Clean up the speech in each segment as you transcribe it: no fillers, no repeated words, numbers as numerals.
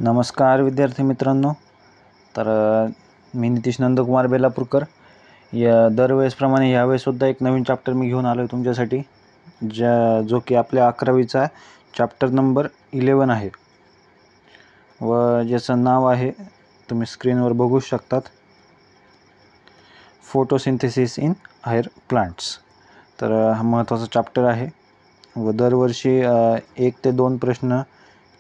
नमस्कार विद्यार्थी मित्रांनो. तर मी नितीश नंदकुमार बेलापूरकर. दरवेळेसप्रमाणे यावेळेससुद्धा एक नवीन चॅप्टर मी घेऊन आलो आहे तुमच्यासाठी, जो की आपल्या 11वीचा चॅप्टर नंबर 11 आहे व ज्याचं नाव आहे, तुम्ही स्क्रीनवर बघू शकतात, फोटोसिंथेसिस इन हायर प्लांट्स. तर हा महत्त्वाचा चॅप्टर आहे व दरवर्षी 1 ते 2 प्रश्न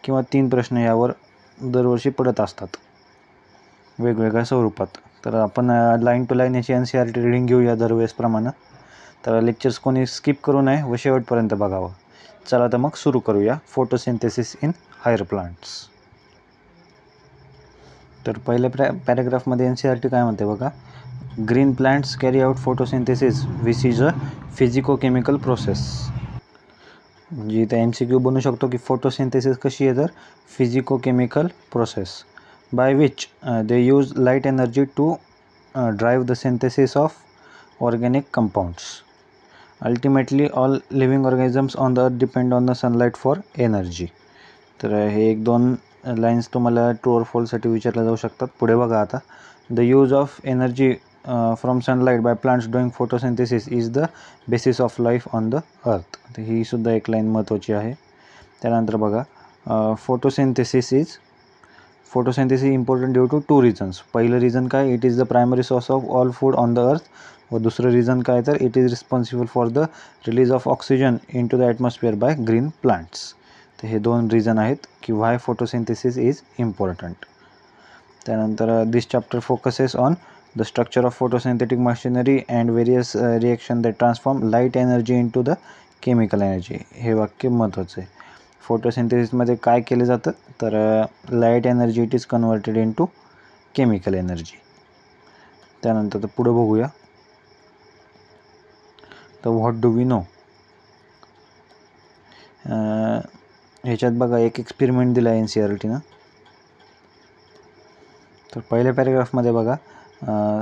किंवा 3 प्रश्न यावर दरवर्षी पडत असतात वेगवेगळ्या स्वरूपात. तर आपण लाईन टू लाईन याची NCERT रीडिंग घेऊया दरवेळेसप्रमाणे. तर लेक्चर्स कोणी स्किप करू नये व शेवटपर्यंत बघावं. चला तर मग सुरू करूया. Photosynthesis in higher plants. तर पहिल्या पॅरेग्राफमध्ये NCERT काय म्हणते बघा. Green plants carry out photosynthesis which is a physico chemical process. म्हणजे इथे MCQ बनू शकतो की फोटोसिंथेसिस कशी आहे, तर physico-chemical process by which they use light energy to drive the synthesis of organic compounds. Ultimately, all living organisms on the earth depend on the sunlight for energy. तर हे 1-2 लाईन्स तुम्हाला true और फॉल्ससाठी विचारल्या जाऊ शकतात. पुढे बघा आता. The use of energy from sunlight by plants doing photosynthesis is the basis of life on the अर्थ. तर ही सुद्धा एक लाईन महत्त्वाची आहे. त्यानंतर बघा, photosynthesis important due to 2 reasons. पहिलं रिझन काय, it is the primary source of all food on the earth. व दुसरं रिझन काय, तर it is responsible for the release of oxygen into the atmosphere by green plants. तर हे 2 reason आहेत की व्हाय फोटोसिंथेसिस इज इम्पॉर्टंट. त्यानंतर this chapter focuses on the structure of photosynthetic machinery and various reaction that transform light energy into the chemical energy. हे वाक्य महत्त्वाचं आहे. फोटोसिंथेसिसमध्ये काय केलं जातं, तर light energy it is converted into chemical energy. त्यानंतर पुढं बघूया. तर व्हॉट डू वी नो. ह्याच्यात बघा एक एक्सपेरिमेंट दिला आहे NCERTनं. तर पहिल्या पॅरेग्राफमध्ये बघा,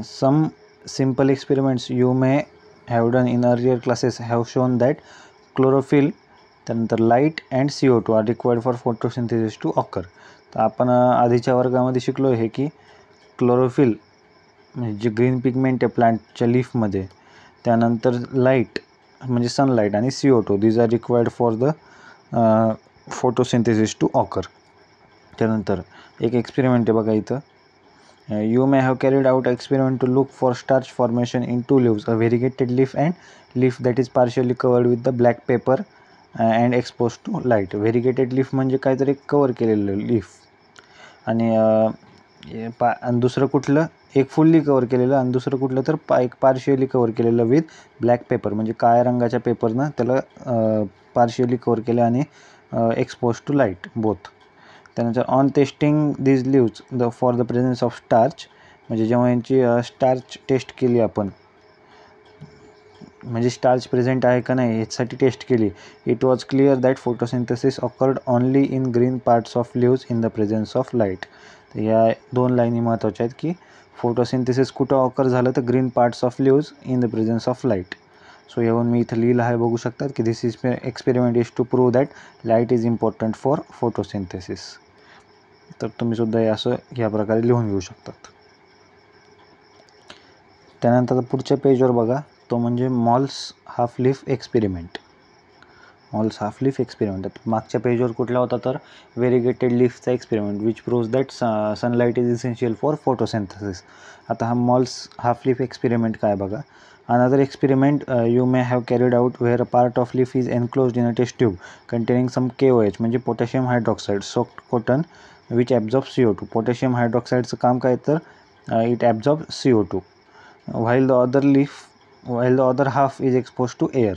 some simple experiments you may have done in earlier classes have shown that chlorophyll, त्यानंतर light and CO2 are required for photosynthesis to occur. तर आपण आधीच्या वर्गामध्ये शिकलो आहे की क्लोरोफिल म्हणजे जे ग्रीन पिगमेंट आहे प्लांटच्या लीफमध्ये, त्यानंतर लाईट म्हणजे सनलाईट आणि CO2 these are required for the photosynthesis to occur. त्यानंतर एक एक्सपेरिमेंट आहे बघा इथं. You may have carried out experiment to look for starch formation in 2 leaves, a variegated leaf and leaf that is partially covered with the black paper and exposed to light. Variegated leaf म्हणजे काहीतरी cover केलेलं leaf आणि दुसरं कुठलं, एक fully cover केलेलं आणि दुसरं कुठलं तर एक पार्शियली कवर केलेलं विथ ब्लॅक पेपर म्हणजे काळ्या रंगाच्या पेपरनं त्याला पार्शियली कवर केलं आणि एक्सपोज टू लाईट बोथ. त्यानंतर on testing these leaves for the presence of starch, म्हणजे जेव्हा यांची स्टार्च टेस्ट केली आपण, म्हणजे स्टार्च प्रेझेंट आहे का नाही ह्यासाठी टेस्ट केली. It was clear that photosynthesis occurred only in green parts of leaves in the presence of light. तर या 2 लाईनी महत्त्वाच्या आहेत की फोटोसिंथेसिस कुठं ऑकर झालं, तर green parts of leaves in the presence of light. So यावरून मी इथं लिहिलं आहे, बघू शकतात की this is experiment is to prove that light is important for photosynthesis. तर तुम्हीसुद्धा हे असं ह्या प्रकारे लिहून घेऊ शकतात. त्यानंतर पुढच्या पेजवर बघा, तो म्हणजे Moll's half leaf experiment. Moll's half leaf experiment. मागच्या पेजवर कुठला होता, तर व्हेरिगेटेड लीफचा experiment which proves that sunlight is essential for photosynthesis. आता हा मॉल्स हाफ लीफ एक्सपेरिमेंट काय बघा. Another experiment you may have carried out where a part of leaf is enclosed in a test tube containing some KOH म्हणजे potassium hydroxide soaked cotton which absorbs CO2. Potassium हायड्रॉक्साईडचं काम काय, तर it absorbs CO2 while the other half is exposed to air.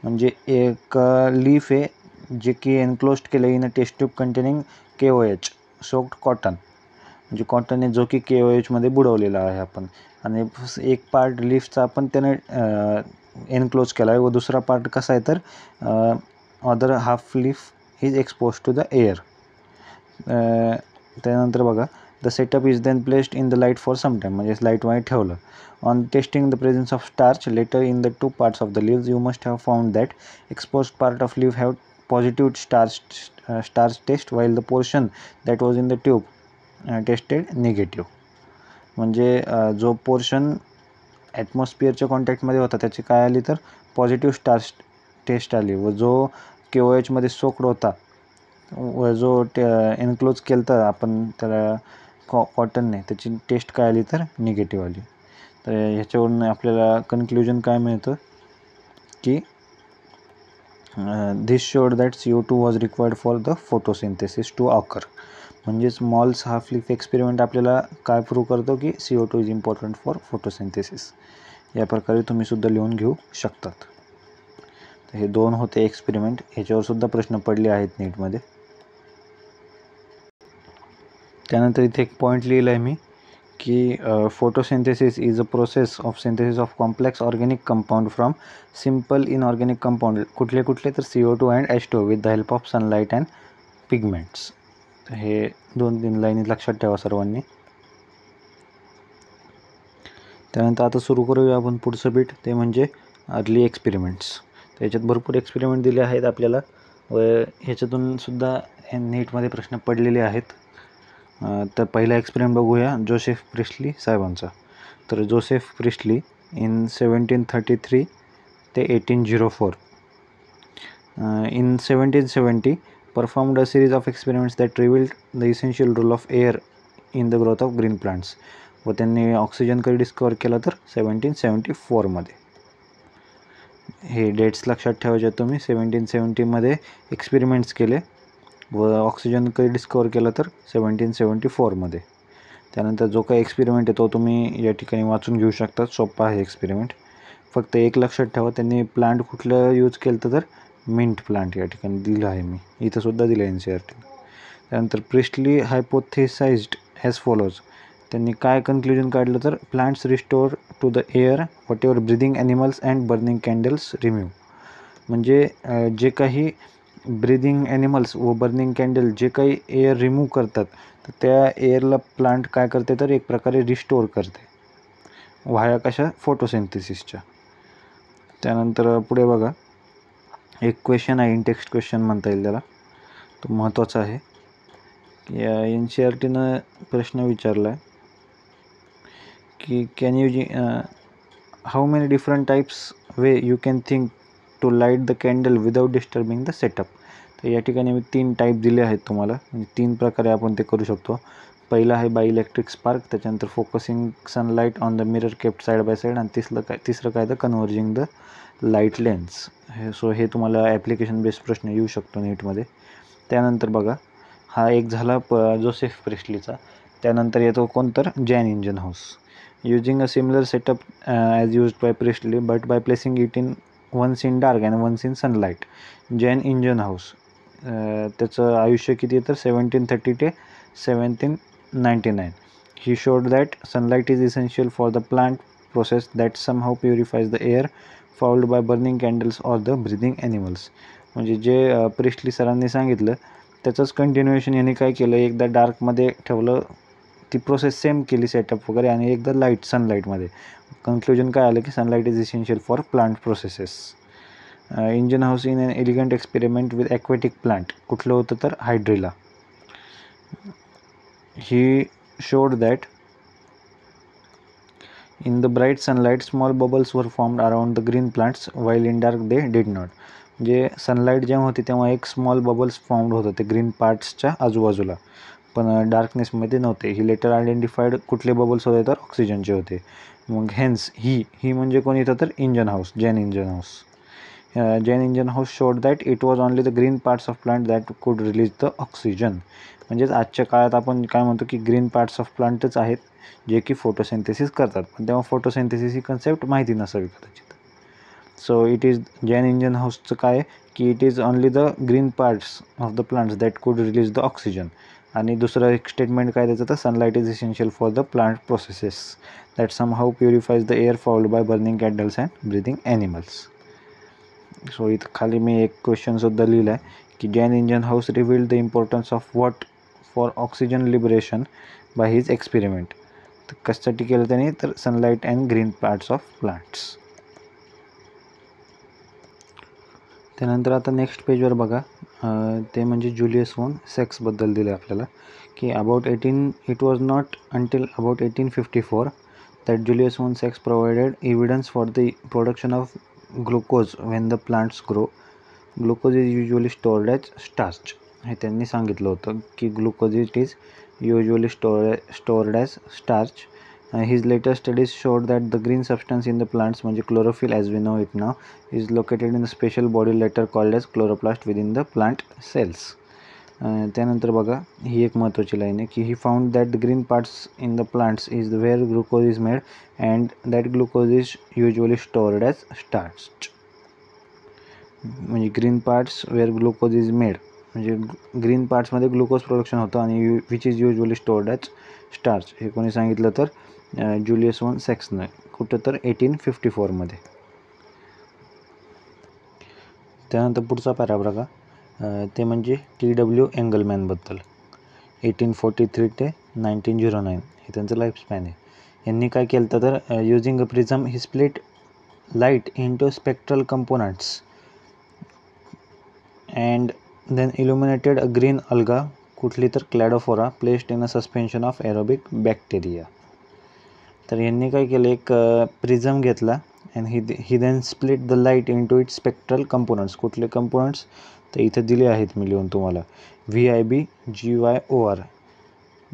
म्हणजे एक leaf आहे जे की एनक्लोज्ड केलं in a test tube containing KOH soaked cotton, म्हणजे कॉटन आहे जो की KOH मध्ये बुडवलेला आहे आपण, आणि एक पार्ट लीफचा आपण त्याने एनक्लोज केला आहे व दुसरा पार्ट कसा आहे, तर other half leaf is expose to the air. त्यानंतर बघा, the setup is then placed in the light for some time, म्हणजे लाईटमध्ये ठेवलं. On testing the presence of starch later in the 2 parts of the leaves you must have found that exposed part of leave have positive starch test while the portion that was in the tube tested negative. म्हणजे जो portion ॲटमॉस्फिअरच्या कॉन्टॅक्टमध्ये होता त्याची काय आली तर positive starch taste आली, व जो KOH मध्ये सोक्ड होता व जो एनक्लोज केलं तर आपण त्याला कॉटनने, त्याची टेस्ट काय आली तर निगेटिव्ह आली. तर ह्याच्यावरून आपल्याला कन्क्ल्युजन काय मिळतं की this showed that CO2 was required for the photosynthesis to occur. म्हणजेच मॉल्स हाफ लीफ एक्सपेरिमेंट आपल्याला काय प्रूव्ह करतो की CO2 is important for photosynthesis. या प्रकारे तुम्ही सुद्धा लिहून घेऊ शकतात. तर हे 2 होते एक्सपेरिमेंट, ह्याच्यावर सुद्धा प्रश्न पडले आहेत नीटमध्ये. त्यानंतर इथे एक पॉईंट लिहिला आहे मी की photosynthesis is a process of synthesis of complex organic compound from simple inorganic compound. कुठले तर CO2 and H2 with the help of sunlight and pigments. हे 2-3 लाईनी लक्षात ठेवा सर्वांनी. त्यानंतर आता सुरू करूया आपण पुढचं बीट, ते म्हणजे अर्ली एक्सपेरिमेंट्स. त्याच्यात भरपूर एक्सपेरिमेंट दिले आहेत आपल्याला व ह्याच्यातून सुद्धा नीटमध्ये प्रश्न पडलेले आहेत. तर पहिला एक्सपेरिमेंट बघूया जोसेफ प्रिस्टली साहेबांचा. तर जोसेफ प्रिस्टली इन 1733 ते 1804 in 1770 performed a series of experiments that revealed the essential role of air in the growth of green plants. व त्यांनी ऑक्सिजन कधी डिस्कवर केला तर 1774 मध्ये. हे डेट्स लक्षात ठेवायचे तुम्ही. 1770 मध्ये एक्सपेरिमेंट्स केले व ऑक्सिजन कधी डिस्कवर केला तर 1774 मध्ये. त्यानंतर जो काही एक्सपेरिमेंट आहे तो तुम्ही या ठिकाणी वाचून घेऊ शकता. सोपा आहे एक्सपेरिमेंट. फक्त एक लक्षात ठेवा, त्यांनी प्लांट कुठलं यूज केलं तर मिंट प्लांट या ठिकाणी दिलं आहे मी, इथं सुद्धा दिलं आहे NCERT. त्यानंतर प्रिस्टली हायपोथेसाइज्ड ॲज फॉलोज. त्यांनी काय कन्क्ल्युजन काढलं तर plants restore to the air whatever breathing animals and burning candles remove. म्हणजे जे काही ब्रिदिंग ॲनिमल्स व बर्निंग कॅन्डल जे काही एअर रिमूव्ह करतात, तर त्या एअरला प्लांट काय करते तर एक प्रकारे रिस्टोर करते, व्हाया कशा फोटोसिंथेसिसच्या. त्यानंतर पुढे बघा, एक क्वेश्चन आहे, इंटेक्स्ट क्वेश्चन म्हणता येईल त्याला, तो महत्त्वाचा आहे. या NCERTनं प्रश्न विचारला आहे की can you how many different types way you can think to light the candle without disturbing the setup. तर या ठिकाणी मी 3 टाईप दिले आहेत तुम्हाला, म्हणजे 3 प्रकारे आपण ते करू शकतो. पहिला आहे बाय इलेक्ट्रिक स्पार्क, त्याच्यानंतर focusing sunlight on the mirror kept side by side, आणि तिसरं काय तर converging the light lens. So हे तुम्हाला ॲप्लिकेशन बेस्ड प्रश्न येऊ शकतो नीटमध्ये. त्यानंतर बघा, हा एक झाला जोसेफ प्रिस्टलीचा. त्यानंतर येतो कोणतर Jan Ingenhousz. Using a similar setup as used by Priestley but by placing it in once in dark and once in sunlight. Jan Ingenhousz त्याचं आयुष्य किती आहे तर 1730 ते 1799. He showed that sunlight is essential for the plant process that somehow purifies the air followed by burning candles or the breathing animals. म्हणजे जे priestly सरांनी सांगितलं त्याचंच कंटिन्युएशन यांनी काय केलं, एकदा डार्कमध्ये ठेवलं, ती प्रोसेस सेम केली सेटअप वगैरे, आणि एकदा सनलाईटमध्ये. कन्क्ल्युजन काय आलं की sunlight is essential for plant processes. Ingenhousz in an elegant experiment with aquatic plant. कुठलं होतं तर hydrilla. He showed that in the bright sunlight small bubbles were formed around the green plants while in dark they did not. म्हणजे sunlight जेव्हा होती तेव्हा एक small bubbles formed होत होते ग्रीन पार्ट्सच्या आजूबाजूला, पण डार्कनेसमध्ये नव्हते. ही लेटर आयडेंटिफाईड कुठले बबल्स होते तर ऑक्सिजनचे होते. मग हेन्स ही म्हणजे कोण येतं तर Ingenhousz, Jan Ingenhousz. Jan Ingenhousz showed that it was only the green parts of plant that could release the oxygen. म्हणजेच आजच्या काळात आपण काय म्हणतो की ग्रीन पार्ट्स ऑफ प्लांटच आहेत जे की फोटोसिंथेसिस करतात, पण तेव्हा फोटोसिंथेसिस ही कन्सेप्ट माहिती नसावी कदाचित. सो इट इज जॅन इंजन हाऊसचं काय की it is only the green parts of the plants that could release the oxygen. आणि दुसरं एक स्टेटमेंट काय त्याचं तर sunlight is essential for the plant processes that somehow purifies the air followed by burning candles and breathing animals. So इथं खाली मी एक क्वेश्चनसुद्धा लिहिला आहे की Jan Ingenhousz revealed the importance of what for oxygen liberation by his experiment. तर कशासाठी केलं त्याने तर sunlight and green parts of plants. त्यानंतर आता नेक्स्ट पेजवर बघा, ते म्हणजे जुलियस वॉन सेक्सबद्दल दिले आपल्याला की it was not until about 1854 that Julius von सेक्स provided evidence for the production of glucose when the plants grow. Glucose is usually stored as starch. हे त्यांनी सांगितलं होतं की glucose is usually stored as starch. His later studies showed that the green substance in the plants, म्हणजे chlorophyll as we know it now, is located in a special body later called as chloroplast within the plant cells. त्यानंतर बघा ही एक महत्त्वाची line आहे की he found that the green parts in the plants is where glucose is made and that glucose is usually stored as starch. म्हणजे green parts where glucose is made म्हणजे green पार्ट्समध्ये glucose production होतं आणि which is usually stored as starch. हे कोणी सांगितलं तर Julius von सेक्सनं, कुठं तर 1854मध्ये. त्यानंतर पुढचा पॅराग्राफ बघा, ते म्हणजे TW एंगलमॅनबद्दल. 1843 ते 1909 हे त्यांचं लाईफ स्पॅन आहे. यांनी काय केलं तर using a prism he split light into spectral components and then illuminated a green alga, कुठली तर Cladophora, placed in a suspension of aerobic bacteria. तर यांनी काय केलं, एक प्रिझम घेतला and he then split the light into it spectral components. कुठले components तर इथं दिले आहेत मी लिहून तुम्हाला. VIB GYOR.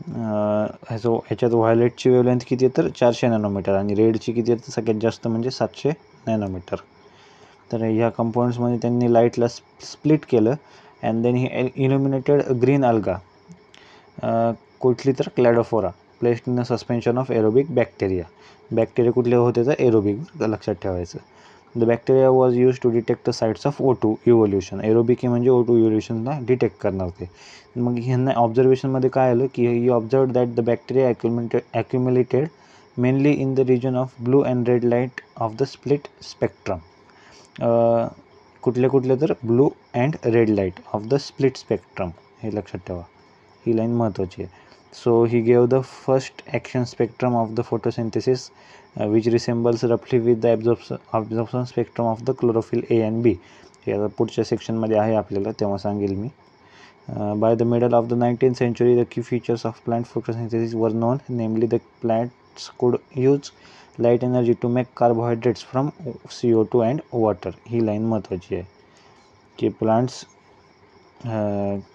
ह्याच्यात व्हायलेटची वेवलेंथ किती आहे तर 400 नॅनोमीटर आणि रेडची किती आहे तर सगळ्यात जास्त म्हणजे 700 नॅनोमीटर. तर ह्या कंपोनंट्समध्ये त्यांनी लाईटला स्प्लिट केलं and then he illuminated green alga, कुठली तर Cladophora, placed in a suspension of aerobic bacteria. Bacteria कुठले होते तर एरोबिक, लक्षात ठेवायचं. The bacteria was use to detect the sites of O2 evolution. Aerobic म्हणजे O2 इव्होल्युशनला डिटेक्ट करणार ते. मग ह्यांना ऑब्झर्वेशनमध्ये काय आलं की he observe that the bacteria accumulated mainly in the region of blue and red light of the split spectrum. कुठले तर blue and red light of the split spectrum, हे लक्षात ठेवा, ही लाईन महत्त्वाची आहे. So he gave the first action spectrum of the photosynthesis which resembles रफली with the absorption spectrum of the chlorophyll A and B. हे आता पुढच्या सेक्शनमध्ये आहे आपल्याला, तेव्हा सांगेल मी. By the middle of the 19th century, the key features of plant photosynthesis were known, namely the plants could use light energy to make carbohydrates from CO2 and water. He line महत्त्वाची आहे की plants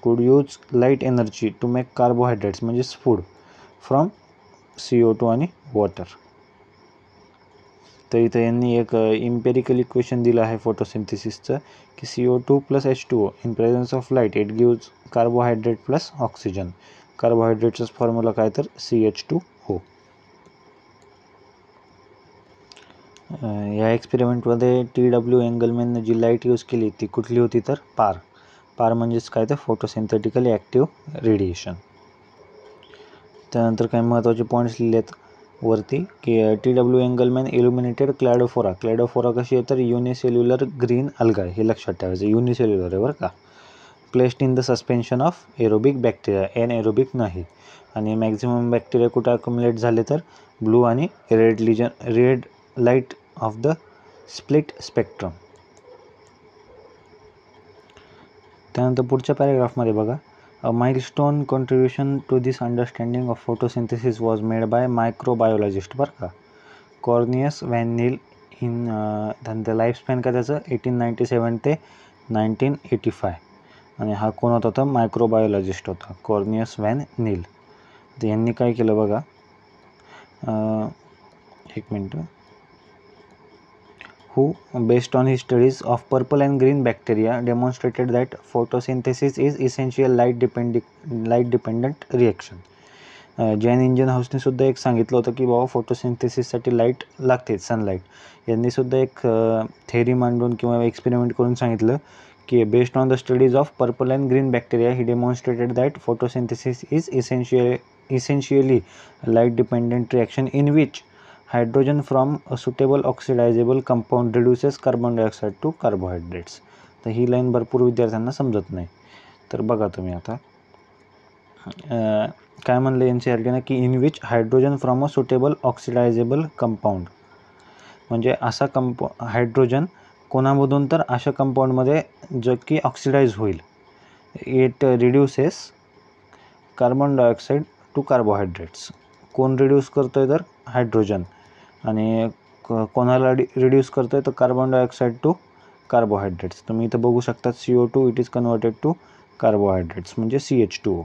could use light energy to make carbohydrates म्हणजेच food from CO2 आणि water. तर इथं यांनी एक empirical equation दिलं आहे फोटोसिंथेसिसचं की CO2 + H2O in presence of light it gives carbohydrate plus oxygen. कार्बोहायड्रेटचाच फॉर्म्युला काय तर CH2O. या एक्सपेरिमेंटमध्ये TW एंगलमॅननं जी लाईट यूज केली ती कुठली होती तर पार म्हणजेच काय तर फोटोसिंथेटिकली ॲक्टिव्ह रेडिएशन. त्यानंतर काही महत्त्वाचे पॉईंट्स लिहिले आहेत वरती की TW एंगलमॅन इल्युमिनेटेड क्लॅडोफोरा कशी आहे तर युनिसेल्युलर ग्रीन अल्गा, हे लक्षात ठेवायचं, युनिसेल्युलर आहे बरं का. Placed in the suspension of aerobic bacteria, aerobic नाही. आणि मॅक्झिमम बॅक्टेरिया कुठे अक्युमुलेट झाले तर ब्लू आणि red light of the split spectrum. त्यानंतर पुढच्या पॅराग्राफमध्ये बघा, a milestone contribution to this understanding of photosynthesis was made by microbiologist बरं का, कॉर्नियस व्हॅन नील इन. त्यांचं लाईफ स्पॅन का त्याचं 1897 ते 1985. आणि हा कोण होता तर मायक्रोबायोलॉजिस्ट होता, कॉर्नियस व्हॅन नील. तर यांनी काय केलं बघा, एक मिनटं, who, based on his studies of purple and green bacteria, demonstrated that photosynthesis is essential light dependent reaction. Jan इंजन हाऊसने सुद्धा एक सांगितलं होतं की बाबा फोटोसिंथेसिससाठी लाईट लागते, सनलाईट. यांनी सुद्धा एक थेअरी मांडून किंवा एक्सपेरिमेंट करून सांगितलं की based on the studies of purple and green bacteria he demonstrated that photosynthesis is essentially light dependent reaction in which hydrogen from a suitable oxidizable compound reduces carbon dioxide to carbohydrates. तर ही line भरपूर विद्यार्थ्यांना समजत नाही. तर बघा तुम्ही आता काय म्हणलं NCERTनं की in which hydrogen from a suitable oxidisable compound, म्हणजे असा हायड्रोजन कोणामधून तर अशा कंपाऊंडमध्ये जो की ऑक्सिडाइज होईल. It reduces carbon dioxide to carbohydrates. कोण रिड्यूस करतो आहे तर हायड्रोजन, आणि कोणाला रिड्यूस करतो आहे तर कार्बन डायऑक्साईड टू कार्बोहायड्रेट्स. तुम्ही इथं बघू शकता CO2 it is converted to carbohydrates म्हणजे CH2O.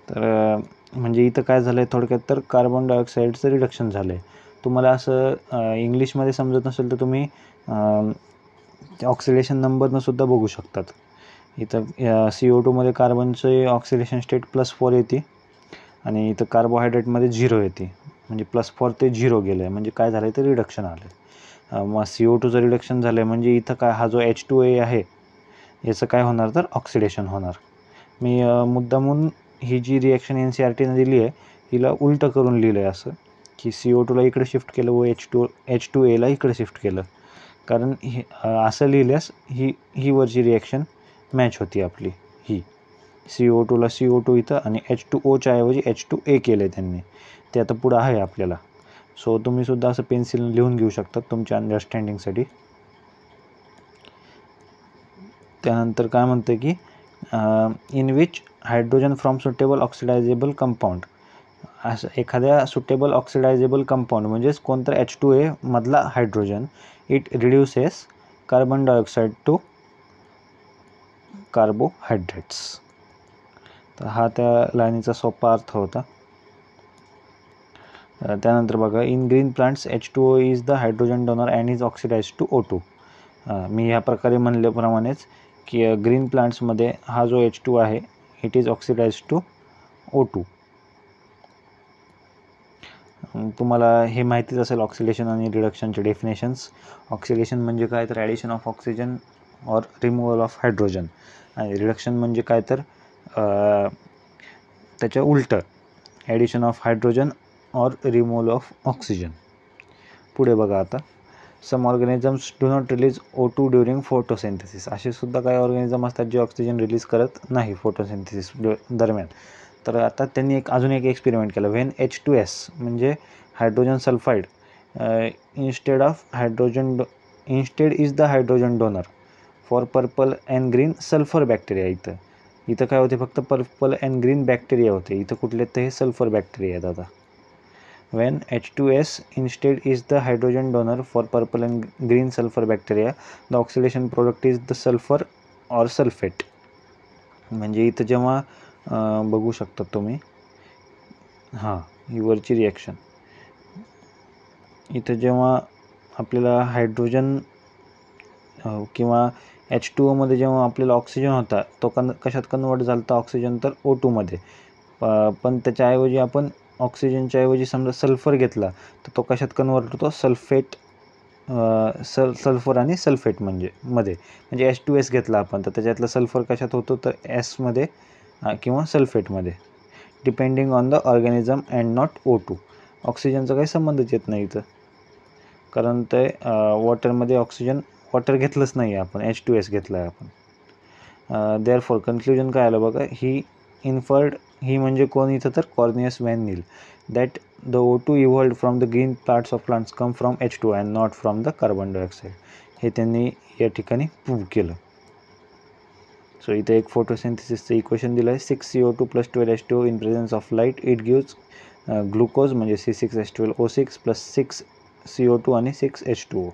तर म्हणजे इथं काय झालं आहे थोडक्यात तर कार्बन डायऑक्साईडचं रिडक्शन झालं आहे. तुम्हाला असं इंग्लिशमध्ये समजत नसेल तर तुम्ही ऑक्सिडेशन नंबरनं सुद्धा बघू शकतात. इथं CO2मध्ये कार्बनचे ऑक्सिडेशन स्टेट +4 येते आणि इथं कार्बोहायड्रेटमध्ये 0 येते. म्हणजे +4 ते 0 गेलं आहे, म्हणजे काय झालं आहे तर रिडक्शन आलं आहे. मग CO2चं रिडक्शन झालं आहे म्हणजे इथं काय हा जो H2A आहे याचं काय होणार तर ऑक्सिडेशन होणार. मी मुद्दामून ही जी रिॲक्शन NCERTनं दिली आहे हिला उलटं करून लिहिलं आहे असं, की CO2ला इकडे शिफ्ट केलं व H2Aला इकडे शिफ्ट केलं. कारण हे असं लिहिल्यास ही वरची रिॲक्शन मॅच होती आपली. ही CO2ला CO2 इथं आणि H2Oच्या ऐवजी H2A केलं आहे त्यांनी. ते आता पुढं आहे आपल्याला. सो तुम्हीसुद्धा असं पेन्सिल लिहून घेऊ शकता तुमच्या अंडरस्टँडिंगसाठी. त्यानंतर काय म्हणतं की in which hydrogen from suitable oxidisable compound. असं एखाद्या सुटेबल ऑक्सिडायझेबल कंपाऊंड म्हणजेच कोणतं H2A मधला hydrogen it reduces carbon dioxide to carbohydrates. तर हा त्या लाईनीचा सोपा अर्थ होता. त्यानंतर बघा in green plants H2O is the hydrogen donor and is oxidise to O2. मी ह्या प्रकारे म्हणल्याप्रमाणेच की ग्रीन प्लांट्समध्ये हा जो H2 आहे it is oxidise to O2. तुम्हाला हे माहितीच असेल ऑक्सिडेशन आणि रिडक्शनचे डेफिनेशन्स. ऑक्सिडेशन म्हणजे काय तर ॲडिशन ऑफ ऑक्सिजन और रिमूव्हल ऑफ हायड्रोजन, आणि रिडक्शन म्हणजे काय तर त्याच्या उलटं ॲडिशन ऑफ हायड्रोजन और रिमूव्हल ऑफ ऑक्सिजन. पुढे बघा आता some organisms do not release O2 during photosynthesis. असे सुद्धा काही ऑर्गॅनिझम असतात जे ऑक्सिजन रिलीज करत नाही फोटोसिंथेसिस दरम्यान. तर आता त्यांनी अजून एक एक्सपेरिमेंट केला. व्हेन H2S म्हणजे hydrogen sulphide instead is the hydrogen donor for purple and green sulphur bacteria. इथं काय होते फक्त पर्पल अँड ग्रीन बॅक्टेरिया होते. इथं कुठले तर हे सल्फर बॅक्टेरिया आहेत. आता when H2S instead is the hydrogen donor for purple and green sulfur bacteria, the oxidation product is the sulfur or sulfate. म्हणजे इथं जेव्हा बघू शकता तुम्ही ही वरची रिॲक्शन. इथं जेव्हा आपल्याला हायड्रोजन किंवा H2Oमध्ये जेव्हा आपल्याला ऑक्सिजन होता तो कशात कन्वर्ट झाला होता ऑक्सिजन तर O2मध्ये. पण त्याच्याऐवजी आपण ऑक्सिजनच्या ऐवजी समजा सल्फर घेतला तर तो कशात कन्वर्ट होतो सल्फेट. सल्फर आणि सल्फेट म्हणजे H2S घेतला आपण तर त्याच्यातलं सल्फर कशात होतो तर Sमध्ये किंवा सल्फेटमध्ये, depending on the organism and not O2. ऑक्सिजनचा काही संबंधच येत नाही इथं, कारण ते वॉटरमध्ये वॉटर घेतलंच नाही आहे आपण, H2S घेतला आहे आपण. देअरफॉर कन्क्ल्युजन काय आलं बघा, ही म्हणजे कोण इथं तर Cornelius van Niel, that the O2 evolved from the green parts of plants come from H2 and not from the carbon dioxide. हे त्यांनी या ठिकाणी प्रूव्ह केलं. सो इथे एक फोटोसिंथेसिसचं इक्वेशन दिलं आहे. 6CO2 + 12H2O in presence of light it gives glucose म्हणजे C6H12O6 + 6CO2 आणि 6H2O.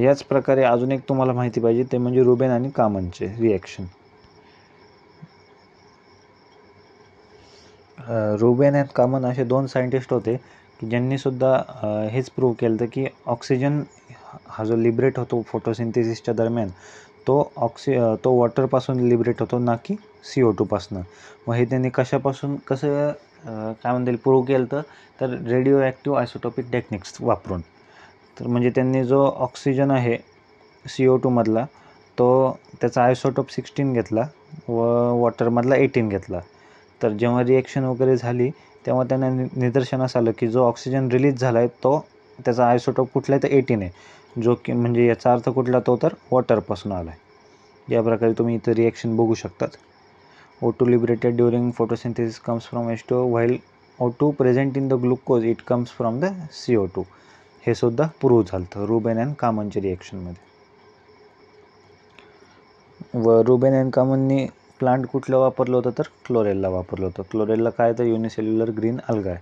याच प्रकारे अजून एक तुम्हाला माहिती पाहिजे ते म्हणजे रुबेन आणि कामनचे रिॲक्शन. रुबेन अँड कामन असे 2 सायंटिस्ट होते की ज्यांनी सुद्धा हेच प्रूव्ह केलं होतं की ऑक्सिजन हा जो लिबरेट होतो फोटोसिंथेसिसच्या दरम्यान तो वॉटरपासून लिबरेट होतो ना की CO2पासून. मग हे त्यांनी कसं काय म्हणता येईल प्रूव्ह केलं तर रेडिओ ॲक्टिव्ह आयसोटोपिक टेक्निक्स वापरून. तर म्हणजे त्यांनी जो ऑक्सिजन आहे CO2मधला तो त्याचा आयसोटोप 16 घेतला व वॉटरमधला 18 घेतला. तर जेव्हा रिॲक्शन वगैरे झाली तेव्हा त्यांना निदर्शनास आलं की जो ऑक्सिजन रिलीज झाला आहे तो त्याचा आयसोटोप कुठला आहे तर 18 आहे, जो की म्हणजे याचा अर्थ कुठला तो तर वॉटरपासून आला आहे. या प्रकारे तुम्ही इथं रिॲक्शन बघू शकतात. O2 liberated during photosynthesis comes from H2O while O2 present in the glucose it comes from the CO2. हे सुद्धा प्रूव्ह झालं रुबेन अँड कामनच्या रिॲक्शनमध्ये. व रुबेन अँड कामननी प्लांट कुठलं वापरलं होतं तर क्लोरेला वापरलं होतं. क्लोरेला काय तर युनिसेल्युलर ग्रीन अल्गा आहे.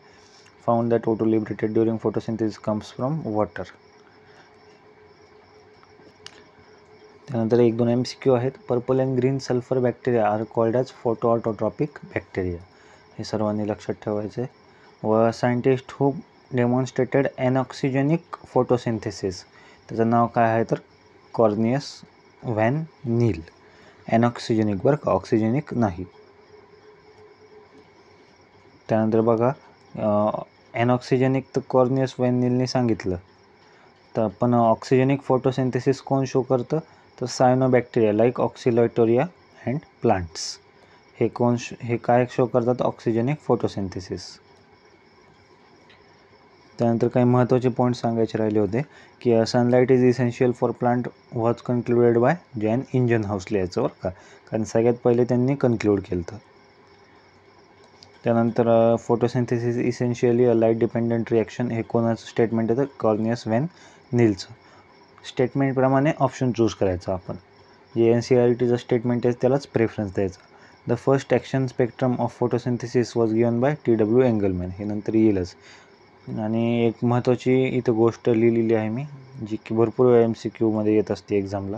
Found that O2 liberated during photosynthesis comes from water. त्यानंतर 1-2 MCQ आहेत. Purple and green sulphur bacteria are called as photoautotrophic bacteria. हे सर्वांनी लक्षात ठेवायचे. व scientist who demonstrated anoxygenic photosynthesis, त्याचं नाव काय आहे तर कॉर्नियस व्हॅन नील. एनऑक्सिजेनिक बरं का, ऑक्सिजेनिक नाही. त्यानंतर बघा एनऑक्सिजेनिक तर कॉर्नियस व्हॅन नीलने सांगितलं. तर पण ऑक्सिजेनिक फोटोसिंथेसिस कोण शो करतं तर सायनोबॅक्टेरिया लाईक ऑक्सिलॅटोरिया अँड प्लांट्स. हे काय शो करतात ऑक्सिजेनिक फोटोसिंथेसिस. त्यानंतर काही महत्त्वाचे पॉईंट सांगायचे राहिले होते की sunlight is essential for plant was concluded by Jan इंजनहाऊसले याचं बरं का, कारण सगळ्यात पहिले त्यांनी कन्क्लूड केलं होतं. त्यानंतर फोटोसिंथेसिस इसेन्शियली अ लाईट डिपेंडंट रिॲक्शन, हे कोणाचं स्टेटमेंट आहे तर कॉर्नियस व्हॅन नीलचं. स्टेटमेंटप्रमाणे ऑप्शन चूज करायचा आपण. जे NCERTचं स्टेटमेंट आहे त्यालाच प्रेफरन्स द्यायचा. The first action spectrum of photosynthesis was given by TW एंगलमॅन, हे नंतर येईलच. आणि एक महत्त्वाची इथं गोष्ट लिहिलेली आहे मी, जी की भरपूर MCQमध्ये येत असते एक्झामला,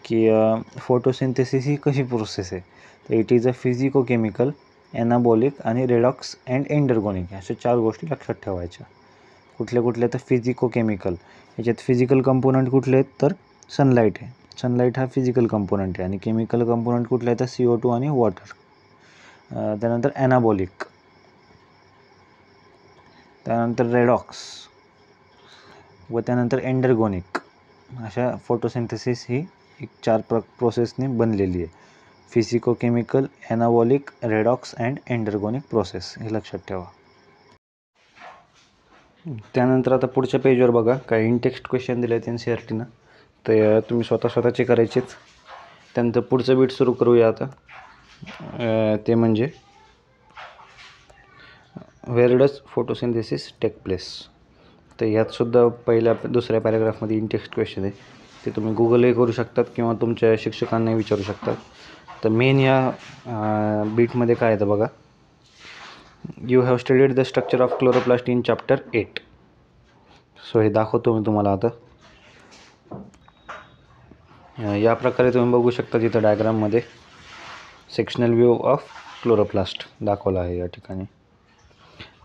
की फोटोसिंथेसिस ही कशी प्रोसेस आहे तर it is a physico chemical, anabolic आणि रेडॉक्स अँड एंडरगोनिक, अशा 4 गोष्टी लक्षात ठेवायच्या. कुठल्या तर फिजिको केमिकल, याच्यात फिजिकल कंपोनंट कुठले आहेत तर सनलाईट आहे. सनलाईट हा फिजिकल कंपोनंट आहे. आणि केमिकल कंपोनंट कुठले आहेत तर CO2 आणि वॉटर. त्यानंतर ॲनाबॉलिक, त्यानंतर रेडॉक्स व त्यानंतर एंडरगोनिक, अशा फोटोसिंथेसिस ही एक 4 प्रोसेसने बनलेली आहे. Physico chemical, anabolic, redox and endergonic process, हे लक्षात ठेवा. त्यानंतर आता पुढच्या पेजवर बघा काही इनटेक्स्ट क्वेश्चन दिले आहेत NCERTनं, तर तुम्ही स्वतःचे करायचेच. त्यानंतर पुढचं बीट सुरू करूया आता. ते म्हणजे where does photosynthesis take place. तर यातसुद्धा दुसऱ्या पॅराग्राफमध्ये इनटेक्स्ट क्वेश्चन आहे. ते तुम्ही गुगलही करू शकतात किंवा तुमच्या शिक्षकांनाही विचारू शकतात. तर मेन या बीटमध्ये काय आहे तर बघा, you have studied the structure of chloroplast in chapter 8. So हे दाखवतो मी तुम्हाला आता. या प्रकारे तुम्ही बघू शकता तिथं डायग्राममध्ये सेक्शनल व्ह्यू ऑफ क्लोरोप्लास्ट दाखवला आहे या ठिकाणी.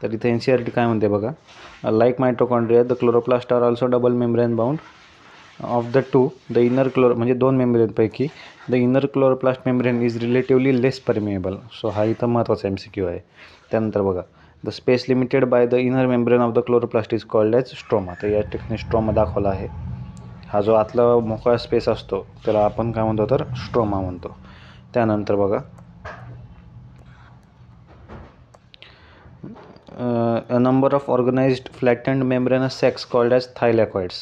तर इथं NCERT काय म्हणते बघा, like mitochondria the chloroplast are also double membrane bound of the two. The inner म्हणजे 2 मेम्ब्रेनपैकी the inner chloroplast membrane is relatively less permeable. So हा इथं महत्त्वाचा MCQ आहे. त्यानंतर बघा, the space limited by the inner membrane of the chloroplast is called as stroma. तर या ठिकाणी स्ट्रोमा दाखवला आहे. हा जो आतला मोकळा स्पेस असतो त्याला आपण काय म्हणतो तर स्ट्रोमा म्हणतो. त्यानंतर बघा, a number of organized flattened membranous sacs called as thylakoids.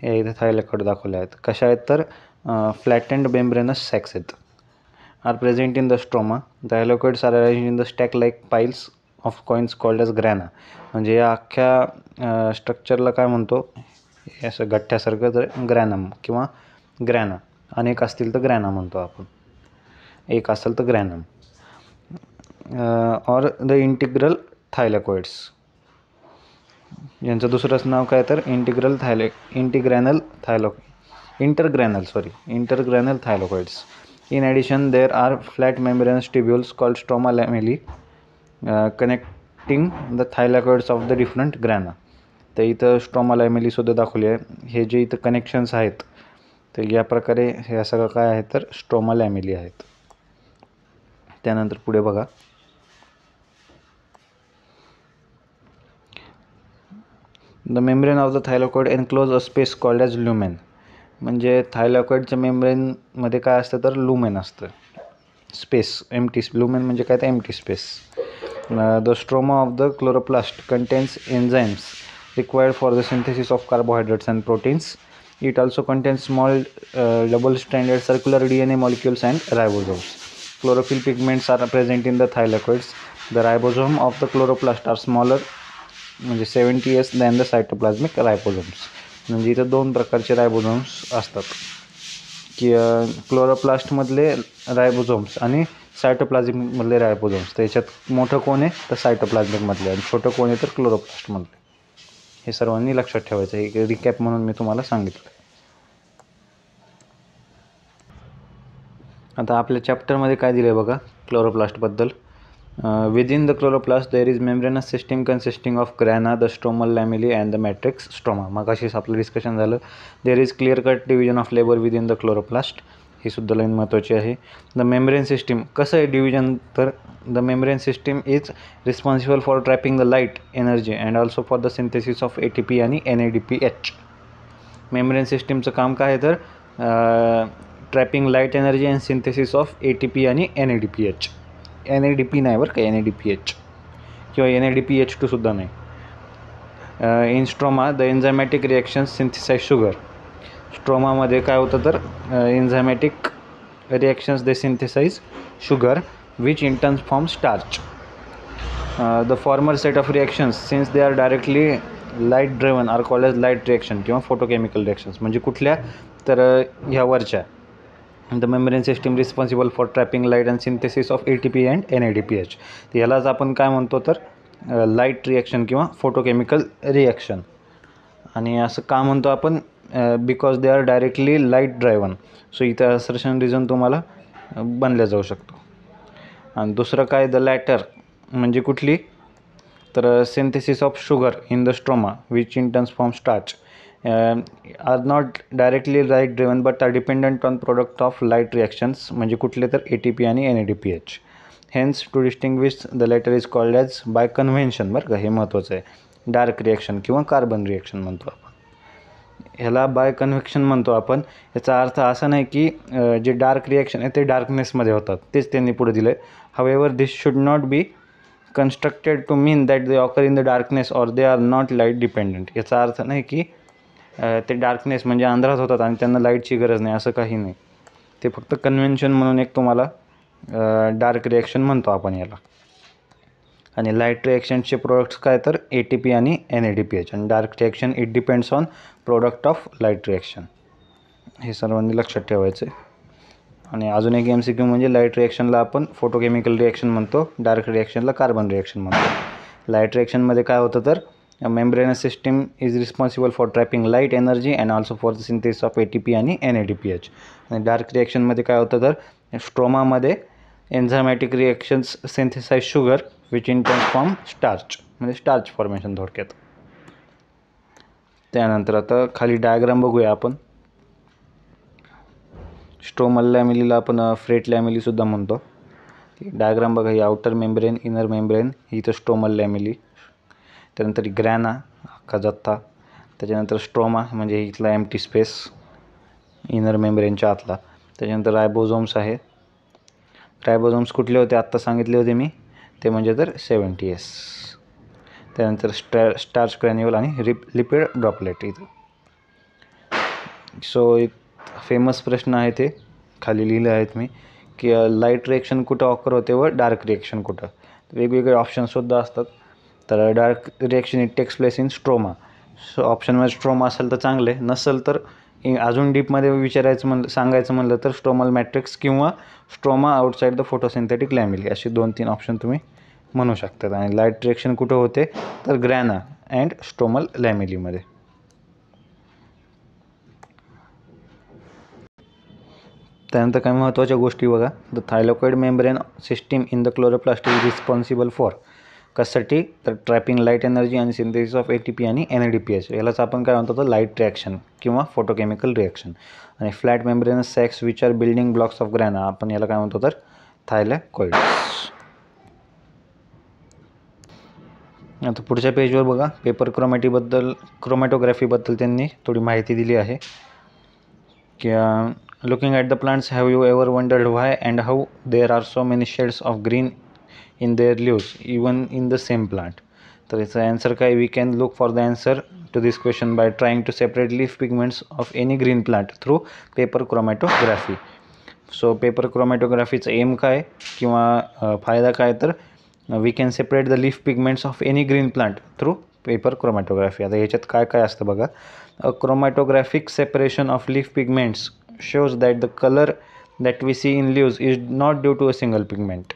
हे इथे थायलॅकॉइड दाखवले आहेत. कशा आहेत तर फ्लॅटेंड मेम्ब्रेनस सॅक्स आहेत. Are present in the stroma. Thylakoids are arrange in the stack like piles of coins called as grana. म्हणजे या अख्ख्या स्ट्रक्चरला काय म्हणतो, असं गठ्ठ्यासारखं तर ग्रॅनम किंवा ग्रॅना. अनेक असतील तर ग्रॅना म्हणतो आपण, एक असेल तर granum. Or the integral thylakoids, यांचं दुसरंच नाव काय तर intergranal thylakoids. In addition there are flat membranous tubules called stroma lamellae connecting the thylakoids of the different grana. तर इथं स्ट्रोमा लॅमेलीसुद्धा दाखवली आहे. हे जे इथं कनेक्शन्स आहेत तर या प्रकारे हे सगळं काय आहे तर स्ट्रोमा लॅमेली आहेत. त्यानंतर पुढे बघा, the membrane of the thylakoid enclose a space called as lumen. म्हणजे थायलॉकॉइडच्या मेम्ब्रेनमध्ये काय असतं तर लुमेन असतं, स्पेस एम्प्टी. लुमेन म्हणजे काय तर empty space. The stroma of the chloroplast contains enzymes required for the synthesis of carbohydrates and proteins. It also contains small double stranded circular DNA molecules and ribosomes. Chlorophyll pigments are present in the thylakoids. The ribosome of the chloroplast are smaller म्हणजे 70 years than the सायटोप्लाझमिक ribosomes. म्हणजे इथं 2 प्रकारचे ribosomes असतात की क्लोरोप्लास्टमधले ribosomes आणि सायटोप्लाझमिकमधले ribosomes. त्याच्यात मोठं कोण आहे तर सायटोप्लाझमिकमधले आणि छोटं कोण आहे तर क्लोरोप्लास्टमधले. हे सर्वांनी लक्षात ठेवायचं. एक रिकॅप म्हणून मी तुम्हाला सांगितलं. आता आपल्या चॅप्टरमध्ये काय दिलं आहे बघा क्लोरोप्लास्टबद्दल. Within the chloroplast there is membranous system consisting of grana, the stromal lamellae and the matrix stroma. मग अशीच आपलं डिस्कशन झालं. There is clear cut division of labour within the chloroplast. ही सुद्धा लाईन महत्त्वाची आहे. द मेम्ब्रेन सिस्टीम कसं आहे डिव्हिजन तर the membrane system is responsible for trapping the light energy and also for the synthesis of ATP आणि NADPH. Membrane सिस्टीमचं काम काय आहे तर trapping light energy and synthesis of ATP आणि NADPH. NADP नाही बरं का, NADPH किंवा NADPH2 सुद्धा नाही. In stroma the enzymatic reactions synthesise sugar. स्ट्रोमामध्ये काय होतं तर enzymatic reactions they synthesise sugar which in turn form starch. The former set of reactions since they are directly light driven are called as light reaction किंवा photochemical reactions. म्हणजे कुठल्या तर ह्या वरच्या the membrane system responsible for trapping light and synthesis of ATP and NADPH. यालाच आपण काय म्हणतो तर लाईट रिॲक्शन किंवा फोटोकेमिकल रिॲक्शन. आणि असं का म्हणतो आपण because they are directly light driven. So इथं असर्शन रिझन तुम्हाला बनल्या जाऊ शकतो. आणि दुसरं काय द लॅटर म्हणजे कुठली तर synthesis of sugar in the stroma which in turns form starch are not directly light driven but are dependent on product of light reactions. म्हणजे कुठले तर ATP आणि NADPH. Hence to distinguish the latter is called as by convention. बरं का, हे महत्त्वाचं आहे. Dark reaction किंवा कार्बन रिॲक्शन म्हणतो आपण ह्याला. बाय कन्व्हेक्शन म्हणतो आपण. याचा अर्थ असा नाही की जे डार्क रिॲक्शन आहे ते डार्कनेसमध्ये होतात, तेच त्यांनी पुढे दिलं आहे. However this should not be constructed to mean that they occur in the darkness or they are not light dependent. याचा अर्थ नाही की ते डार्कनेस म्हणजे अंधारात होतात आणि त्यांना लाईटची गरज नाही, असं काही नाही. ते फक्त कन्व्हेन्शन म्हणून एक तुम्हाला डार्क रिॲक्शन म्हणतो आपण याला. आणि लाईट रिॲक्शनचे प्रोडक्ट्स काय तर ATP आणि NADPH. आणि dark reaction it depends on product of light reaction. हे सर्वांनी लक्षात ठेवायचं आहे. आणि अजून एक MCQ म्हणजे लाईट रिॲक्शनला आपण फोटोकेमिकल रिॲक्शन म्हणतो, डार्क रिॲक्शनला कार्बन रिॲक्शन म्हणतो. लाईट रिॲक्शनमध्ये काय होतं तर membranous system is responsible for trapping light energy and also for the synthesis of ATP आणि NADPH. आणि डार्क रिॲक्शनमध्ये काय होतं तर स्ट्रोमामध्ये enzymatic reactions synthesise sugar which in turn form starch. म्हणजे स्टार्च फॉर्मेशन थोडक्यात. त्यानंतर आता खाली डायग्राम बघूया आपण. स्ट्रोमल लॅमिलीला आपण फ्रेट लॅमिलीसुद्धा म्हणतो. डायग्राम बघा, ही आउटर मेम्ब्रेन, इनर मेम्ब्रेन, ही इथं स्ट्रोमल लॅमिली. त्यानंतर ग्रॅना अख्खा जथ्था. त्याच्यानंतर स्ट्रोमा म्हणजे इथला एम्प्टी स्पेस इनर मेम्ब्रेनच्या आतला. त्याच्यानंतर रायबोझोम्स आहे. रायबोझोम्स कुठले होते आत्ता सांगितले होते मी, ते म्हणजे तर 70S. त्यानंतर स्टार्च ग्रॅन्युल आणि लिपिड ड्रॉपलेट इथं. सो एक फेमस प्रश्न आहे, ते खाली लिहिले आहेत मी की लाईट रिॲक्शन कुठं ऑकर होते व डार्क रिॲक्शन कुठं. वेगवेगळे ऑप्शनसुद्धा असतात. तर dark reaction it takes place in stroma. So ऑप्शनमध्ये स्ट्रोमा असेल तर चांगले, नसेल तर अजून डीपमध्ये विचारायचं सांगायचं म्हणलं तर स्ट्रोमल मॅट्रिक्स किंवा स्ट्रोमा आउटसाईड द फोटोसिंथेटिक लॅमिली असे 2-3 ऑप्शन तुम्ही म्हणू शकतात. आणि लाईट रिॲक्शन कुठं होते तर ग्रॅना अँड स्ट्रोमल लॅमिलीमध्ये. त्यानंतर काही महत्त्वाच्या गोष्टी बघा. The thylakoid membrane system in the chloroplast is responsible for कशासाठी तर ट्रॅपिंग लाईट एनर्जी आणि सिंथेसिस ऑफ ATP आणि NADPH. यालाच आपण काय म्हणतो तर लाईट रिॲक्शन किंवा फोटोकेमिकल रिॲक्शन. आणि flat membranous sacs which are building blocks of grana, आपण याला काय म्हणतो तर थायलॉकॉइड्स. आता पुढच्या पेजवर बघा, पेपर क्रोमॅटोग्राफीबद्दल त्यांनी थोडी माहिती दिली आहे की looking at the plants have you ever wondered why and how there are so many shades of green in their leaves even in the same plant. तर याचं ॲन्सर काय, we can look for the answer to this question by trying to separate leaf pigments of any green plant through paper chromatography. So paper क्रोमॅटोग्राफीचं aim काय किंवा फायदा काय तर we can separate the leaf pigments of any green plant through paper chromatography. आता याच्यात काय काय असतं बघा. A chromatographic separation of leaf pigments shows that the colour that we see in leaves is not due to a single pigment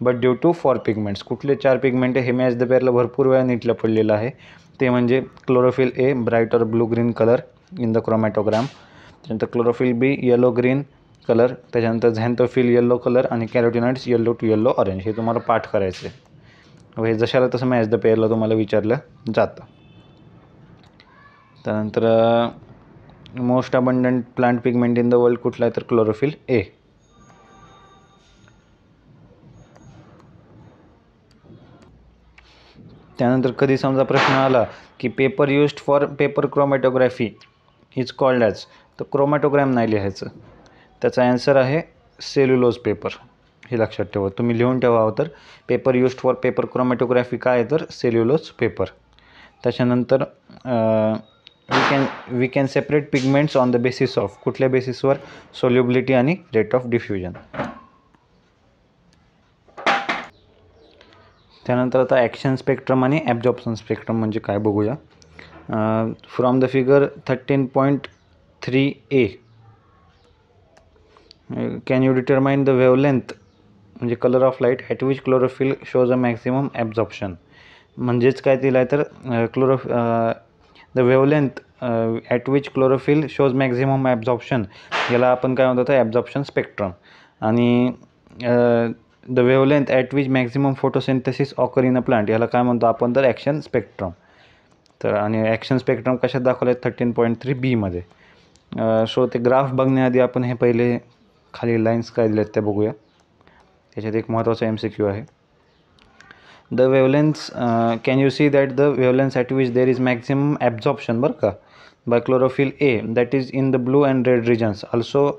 but due to 4 pigments. कुठले 4 pigment हे match the पेअरला भरपूर वेळा नीटलं पडलेलं आहे. ते म्हणजे क्लोरोफिल ए ब्राईट और blue green colour in the chromatogram, त्यानंतर chlorophyll B yellow green colour, त्याच्यानंतर झॅन्थोफिल येलो कलर आणि carotenoids yellow to yellow orange. हे तुम्हाला पाठ करायचं आहे. हे जशाला तसं मॅच द पेअरला तुम्हाला विचारलं जातं. त्यानंतर most abundant plant pigment in the world कुठला आहे तर क्लोरोफिल ए. त्यानंतर कधी समजा प्रश्न आला की paper used for paper chromatography is called as, तर क्रोमॅटोग्राम नाही लिहायचं, त्याचा ॲन्सर आहे सेल्युलोज पेपर. हे लक्षात ठेवा, तुम्ही लिहून ठेवा तर paper used for paper chromatography काय आहे तर सेल्युलोज पेपर. त्याच्यानंतर we can separate pigments on the basis of, कुठल्या बेसिसवर, सोल्युबिलिटी आणि रेट ऑफ डिफ्युजन. त्यानंतर आता ॲक्शन स्पेक्ट्रम आणि ॲब्झॉर्प्शन स्पेक्ट्रम म्हणजे काय बघूया. From the figure 13.3a can you determine the wavelength म्हणजे colour of light at which chlorophyll shows a maximum absorption. म्हणजेच काय दिलं आहे तर the wavelength at which chlorophyll shows maximum absorption, याला आपण काय म्हणतो तर ॲब्झॉर्प्शन स्पेक्ट्रम. आणि the wavelength at which maximum photosynthesis occur in a plant, याला काय म्हणतो आपण तर ॲक्शन स्पेक्ट्रम. तर आणि ॲक्शन स्पेक्ट्रम कशात दाखवलं आहे 13.3b मध्ये. सो ते ग्राफ बघण्याआधी आपण हे पहिले खाली लाईन्स काय दिलेत ते बघूया. त्याच्यात एक महत्त्वाचा MCQ आहे. The wavelengths can you see that the wavelengths at which there is maximum absorption बरं का by chlorophyll A that is in the blue and red regions also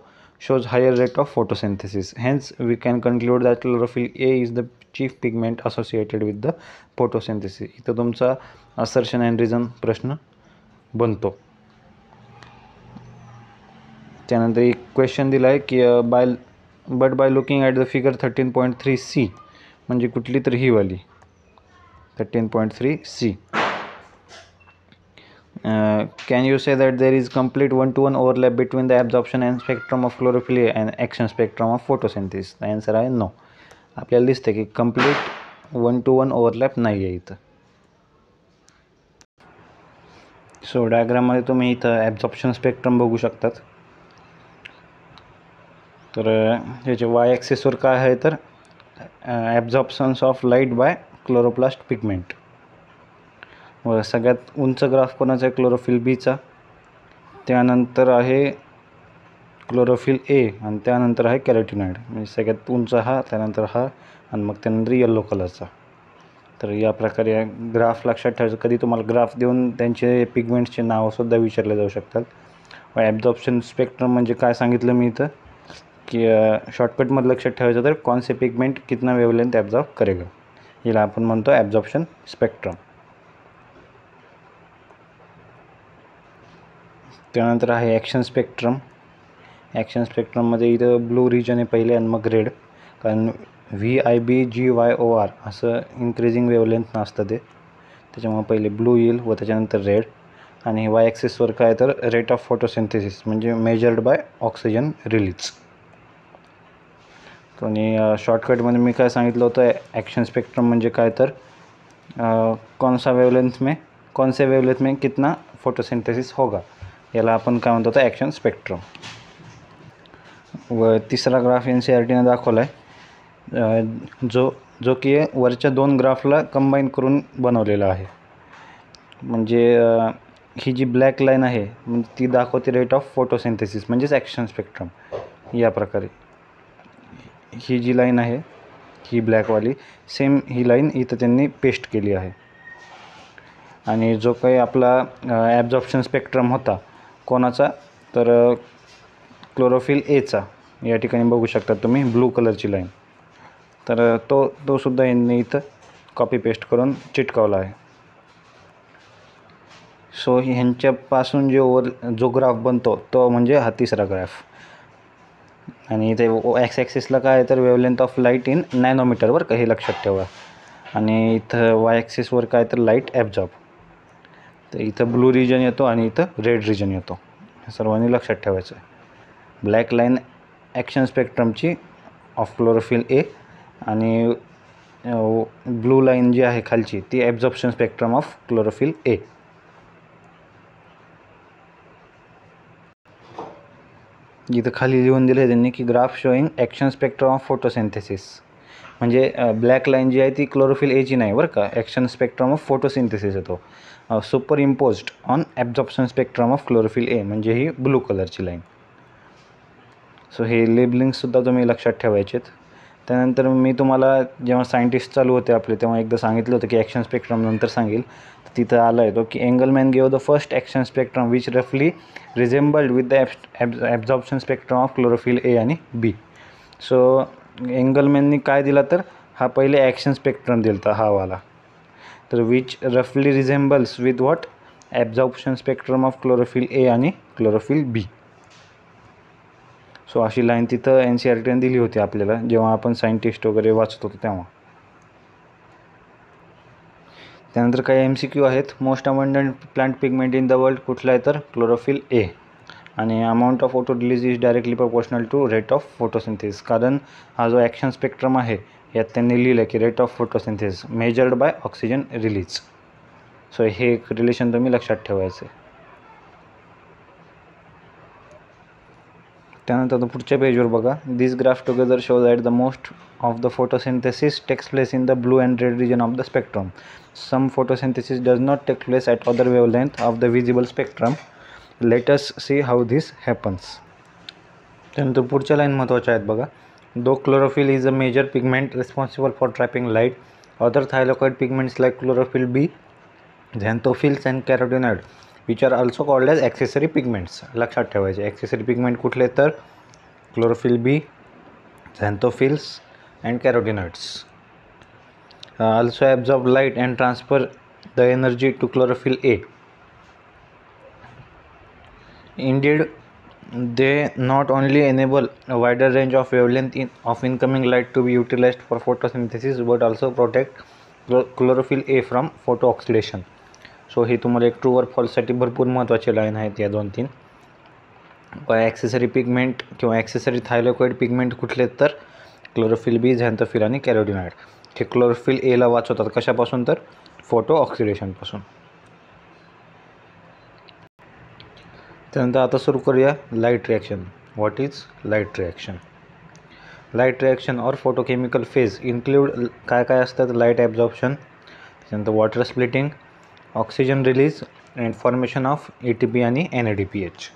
shows higher rate of photosynthesis. Hence, we can conclude that chlorophyll A is the chief pigment associated with the photosynthesis. इथं तुमचा assertion and reason प्रश्न बनतो. त्यानंतर एक question दिला आहे की by looking at the figure 13.3c म्हणजे कुठली तर ही वाली 13.3c. Can you say that there is complete one-to-one overlap between the absorption and spectrum of chlorophyll A and action spectrum of photosynthesis? The answer आहे no. आपल्याला दिसते की complete one-to-one overlap नाही आहे इथं. सो डायग्राममध्ये तुम्ही इथं ॲब्झॉर्प्शन स्पेक्ट्रम बघू शकतात. तर याचे वाय ॲक्सिसवर काय आहे तर absorptions of light by chloroplast pigment. व सगळ्यात उंच ग्राफ कोणाचा आहे क्लोरोफिल बीचा, त्यानंतर आहे क्लोरोफिल ए आणि त्यानंतर आहे कॅरोटिनॉइड. म्हणजे सगळ्यात उंच हा, त्यानंतर हा आणि मग त्यानंतर येलो कलरचा. तर या प्रकारे ग्राफ लक्षात ठेवायचं. कधी तुम्हाला ग्राफ देऊन त्यांचे पिगमेंट्सचे नावंसुद्धा विचारले जाऊ शकतात. व ॲब्झॉर्प्शन स्पेक्ट्रम म्हणजे काय सांगितलं मी इथं की शॉर्टकटमध्ये लक्षात ठेवायचं तर कौन से पिगमेंट कितना वेवलेंथ ॲब्झॉर्ब करेगा, याला आपण म्हणतो ॲब्झॉर्प्शन स्पेक्ट्रम. त्यानंतर आहे ॲक्शन स्पेक्ट्रम. ॲक्शन स्पेक्ट्रममध्ये इथं ब्लू रिजन आहे पहिले आणि मग रेड, कारण VIBGYOR असं इन्क्रीजिंग वेवलेंथ नसतं ते, त्याच्यामुळे पहिले ब्लू येईल व त्याच्यानंतर रेड. आणि वाय ॲक्सिसवर काय तर रेट ऑफ फोटोसिंथेसिस म्हणजे मेजर्ड बाय ऑक्सिजन रिलीज. आणि शॉर्टकटमध्ये मी काय सांगितलं होतं ॲक्शन स्पेक्ट्रम म्हणजे काय तर कौन से वेवलेंथ में कितना फोटोसिंथेसिस होगा, याला आपण काय म्हणतो तर ॲक्शन स्पेक्ट्रम. व तिसरा ग्राफ NCERTने दाखवला आहे जो की वरच्या दोन ग्राफला कंबाईन करून बनवलेला आहे. म्हणजे ही जी ब्लॅक लाईन आहे म्हणजे ती दाखवते रेट ऑफ फोटोसिंथेसिस म्हणजेच ॲक्शन स्पेक्ट्रम. या प्रकारे ही जी लाईन आहे ही ब्लॅकवाली सेम ही लाईन इथं त्यांनी पेस्ट केली आहे. आणि जो काही आपला ॲब्झॉर्प्शन स्पेक्ट्रम होता कोणाचा तर क्लोरोफिल एचा, या ठिकाणी बघू शकता तुम्ही ब्लू कलरची लाईन. तर तो सुद्धा यांनी इथं कॉपी पेस्ट करून चिटकावला आहे. सो ह्यांच्यापासून जो ग्राफ बनतो तो म्हणजे हा तिसरा ग्राफ. आणि इथे एक्स ॲक्सिसला काय आहे तर वेवलेंथ ऑफ लाईट इन नॅनोमीटरवर काही लक्षात ठेवा. आणि इथं वाय ॲक्सिसवर काय तर लाईट ॲब्झॉर्ब. तर इथं ब्लू रिजन येतो आणि इथं रेड रिजन येतो, हे सर्वांनी लक्षात ठेवायचं आहे. ब्लॅक लाईन ॲक्शन स्पेक्ट्रमची ऑफ क्लोरोफिल ए आणि ब्लू लाईन जी आहे खालची ती absorption spectrum of chlorophyll A. इथं खाली लिहून दिलं आहे त्यांनी की graph showing action spectrum of photosynthesis. म्हणजे ब्लॅक लाईन जी आहे ती क्लोरोफिल एची नाही बरं का, ॲक्शन स्पेक्ट्रम ऑफ फोटोसिंथेसिस येतो superimposed on absorption spectrum of chlorophyll A, म्हणजे ही ब्लू कलरची लाईन. सो हे लेबलिंगसुद्धा तुम्ही लक्षात ठेवायचे आहेत. त्यानंतर मी तुम्हाला जेव्हा सायंटिस्ट चालू होते आपले तेव्हा एकदा सांगितलं होतं की ॲक्शन स्पेक्ट्रम नंतर सांगेल. तर तिथं आला आहे तो की Engelmann gave the first action spectrum which रफली resembled with the absorption spectrum of chlorophyll ए आणि बी. सो एंगलमॅननी काय दिला तर हा पहिले ॲक्शन स्पेक्ट्रम दिला हा वाला, तर विच रफली resembles with what absorption spectrum of chlorophyll ए आणि क्लोरोफिल बी. सो अशी लाईन तिथं NCERTने दिली होती आपल्याला जेव्हा आपण सायंटिस्ट वगैरे वाचत होतो तेव्हा. त्यानंतर काही MCQ आहेत. Most abundant plant pigment in the world कुठला आहे तर क्लोरोफिल ए. आणि amount of photo release is directly proportional to rate of photosynthesis. कारण हा जो ॲक्शन स्पेक्ट्रम आहे यात त्यांनी लिहिलं की rate of photosynthesis measured by oxygen release. So हे एक रिलेशन तुम्ही लक्षात ठेवायचं आहे. त्यानंतर पुढच्या पेजवर बघा, this graph together shows that the most of the photosynthesis takes place in the blue and red region of the spectrum. Some photosynthesis does not take place at other wavelength of the visible spectrum. Let us see how this happens. त्यानंतर पुढच्या line महत्त्वाच्या आहेत बघा. Though chlorophyll is a major pigment responsible for trapping light, other thylakoid pigments like chlorophyll B, xanthophylls and carotenoid which are also called as accessory pigments. लक्षात ठेवायचे accessory pigment कुठले तर chlorophyll B, xanthophylls and carotenoids. Also absorb light and transfer the energy to chlorophyll A. Indeed, they not only enable a wider range of wavelength of incoming light to be utilized for photosynthesis but also protect chlorophyll A from photooxidation. So ही तुम्हाला एक true और फॉल्ससाठी भरपूर महत्त्वाची line आहेत या 2-3. Accessory pigment किंवा accessory थायलॉकॉइड pigment कुठले तर क्लोरोफिल बी, झॅन्थोफिल आणि कॅरोटिनॉइड. हे क्लोरोफिल एला वाचवतात कशापासून तर फोटो ऑक्सिडेशनपासून. त्यानंतर आता सुरू करूया light reaction. What is light reaction? Light reaction और फोटोकेमिकल फेज इन्क्लूड काय काय असतात? लाईट ॲब्झॉर्प्शन, त्यानंतर water splitting, oxygen release and formation of ATP आणि NADPH.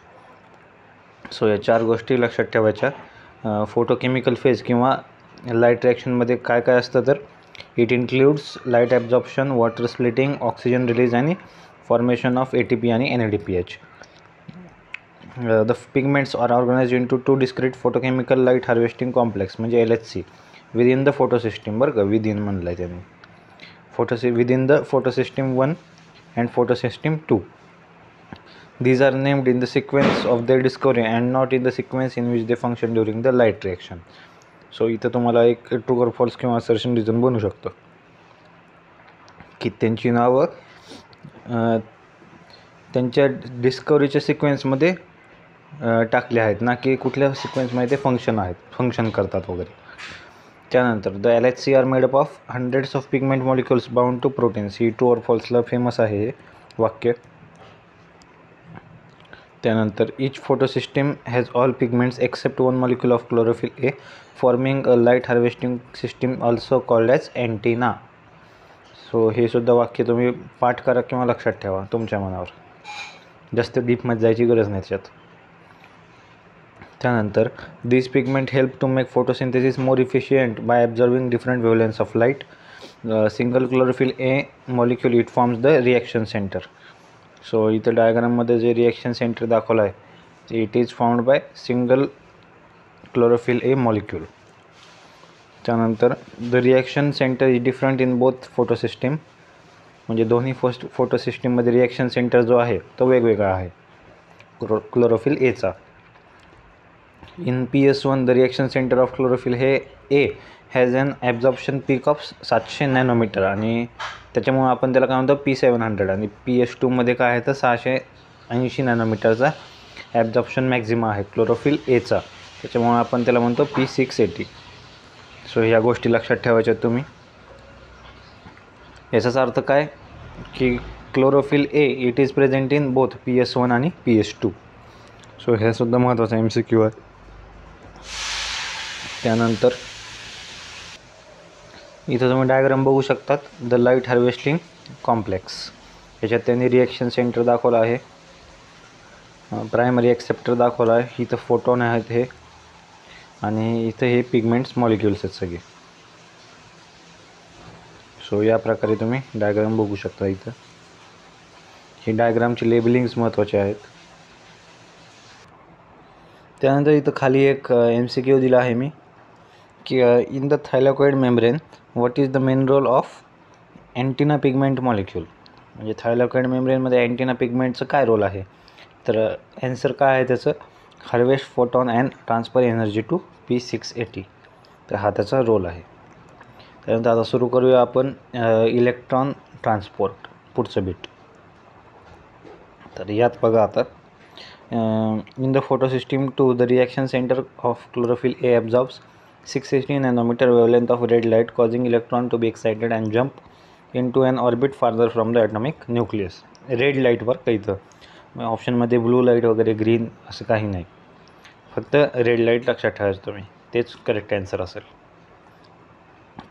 सो या 4 गोष्टी लक्षात ठेवायच्या. फोटोकेमिकल फेज किंवा लाईट रिॲक्शनमध्ये काय काय असतं तर it includes light absorption, water splitting, oxygen release आणि फॉर्मेशन ऑफ ATP आणि NADPH. The pigments are organized into 2 discrete photochemical light harvesting complex म्हणजे LHC within the photosystem. बरं का, विदिन म्हणलं आहे त्यांनी. Within the photosystem 1 and photosystem 2. These are named in the sequence of their discovery and not in the sequence in which they function during the light reaction. So इथं तुम्हाला एक true और false किंवा assertion reason बनू शकतो की त्यांची नावं त्यांच्या डिस्कवरीच्या सिक्वेन्समध्ये टाकले आहेत ना की कुठल्या सिक्वेन्समध्ये ते फंक्शन करतात वगैरे. त्यानंतर the LHC are made up of hundreds of pigment molecules bound to proteins. ही ट्रू और फॉल्सला फेमस आहे हे वाक्य. त्यानंतर each photosystem has all pigments except 1 molecule of chlorophyll A forming a light harvesting system also called as antenna. So हे सुद्धा वाक्य तुम्ही पाठ करा किंवा लक्षात ठेवा तुमच्या मनावर, जास्त डीपमध्ये जायची गरज नाही त्याच्यात. त्यानंतर this pigment help to make photosynthesis more efficient by absorbing different wavelengths of light. Single chlorophyll A molecule it forms the reaction centre. So इथं डायग्राममध्ये जे रिॲक्शन सेंटर दाखवलं आहे it is found by single chlorophyll A molecule. त्यानंतर the reaction centre is different in both photosystem. म्हणजे दोन्ही फोटोसिस्टीममध्ये reaction centre जो आहे तो वेगवेगळा आहे क्लोरोफिल एचा. In PS1 the reaction centre of chlorophyll हे a has an absorption peak of 700 nanometre आणि त्याच्यामुळे आपण त्याला काय म्हणतो P700 आणि PS2 काय आहे तर 680 नॅनोमीटरचा ॲब्झॉर्प्शन मॅक्झिमा आहे क्लोरोफिल एचा, त्याच्यामुळे आपण त्याला म्हणतो P680. सो ह्या गोष्टी लक्षात ठेवायच्या तुम्ही. याचाच अर्थ काय की chlorophyll A it is present in both PS1 आणि PS2. सो हे सुद्धा महत्त्वाचं MCQ आहे. त्यानंतर इथं तुम्ही डायग्राम बघू शकतात, द लाईट हार्वेस्टिंग कॉम्प्लेक्स. याच्यात त्यांनी रिॲक्शन सेंटर दाखवलं आहे, प्रायमरी एक्सेप्टर दाखवला आहे, इथं फोटोन आहेत हे, आणि इथं हे पिगमेंट्स मॉलिक्युल्स आहेत सगळे. सो या प्रकारे तुम्ही डायग्राम बघू शकता. इथं ही डायग्रामची लेबलिंग्स महत्त्वाचे आहेत. त्यानंतर इथं खाली एक MCQ दिला आहे मी की in the thylakoid membrane what is the main role of antenna pigment molecule. म्हणजे थायलॉकॉइड मेम्ब्रेनमध्ये अँटिना पिगमेंटचं काय रोल आहे, तर ॲन्सर काय आहे त्याचं, harvest photon and transfer energy to P680. तर हा त्याचा रोल आहे. त्यानंतर आता सुरू करूया आपण इलेक्ट्रॉन ट्रान्सपोर्ट पुढचं बीट. तर यात बघा आता in the photosystem 2 the reaction center of chlorophyll A absorbs 680 nanometer wavelength of red light causing electron to be excited and jump into an orbit farther from the atomic nucleus. Red लाईटवर काही ऑप्शनमध्ये blue light वगैरे green असं काही नाही, फक्त red light लक्षात ठेवायचं तुम्ही, तेच करेक्ट आन्सर असेल.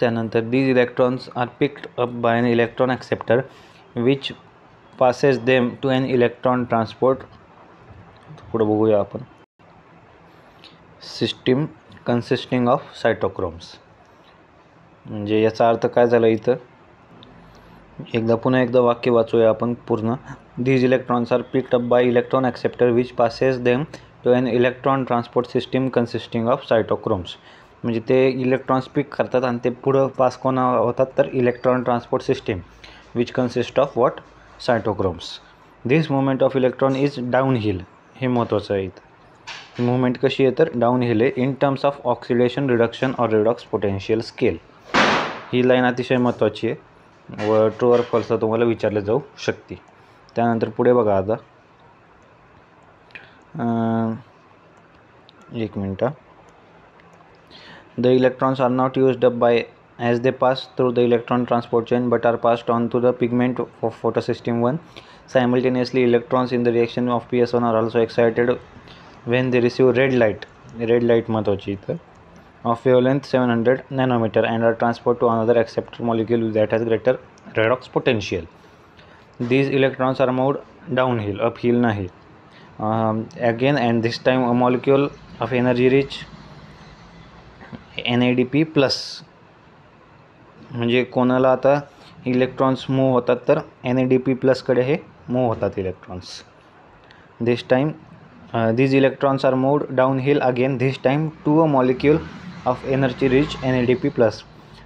त्यानंतर these electrons are picked up by an electron acceptor which passes them to an electron transport. पुढे बघूया आपण, सिस्टीम कन्सिस्टिंग ऑफ सायटोक्रोम्स. म्हणजे याचा अर्थ काय झाला इथं, पुन्हा एकदा वाक्य वाचूया आपण पूर्ण. These electrons are picked up by electron acceptor which passes them to an electron transport system consisting of cytochromes. म्हणजे ते इलेक्ट्रॉन्स पिक करतात आणि ते पुढं पास कोणा होतात तर electron transport system which consist of what, cytochromes. This movement of electron is downhill. हे महत्त्वाचं आहे इथं. मुवमेंट कशी आहे तर डाऊन हिल आहे in terms of oxidation reduction और रिडॉक्स पोटेन्शियल स्केल. ही लाईन अतिशय महत्त्वाची आहे व ट्रू और फॉल्स तुम्हाला विचारले जाऊ शकते. त्यानंतर पुढे बघा आता, एक मिनटं. The electrons are not used up by as they pass through the electron transport chain but are passed on to the pigment of photosystem 1. Simultaneously, electrons in the reaction of PS1 are also excited when they receive red light. Red light महत्त्वाची इथं, of wavelength 700 nanometer and are transported to another acceptor molecule that has greater redox potential. These electrons are moved downhill, uphill नाही. Again and this time a molecule of energy rich NADP plus. म्हणजे कोणाला आता electrons move होतात तर NADP प्लसकडे हे move होतात electrons. This time these electrons are moved downhill again, this time to a molecule of energy rich NADP plus.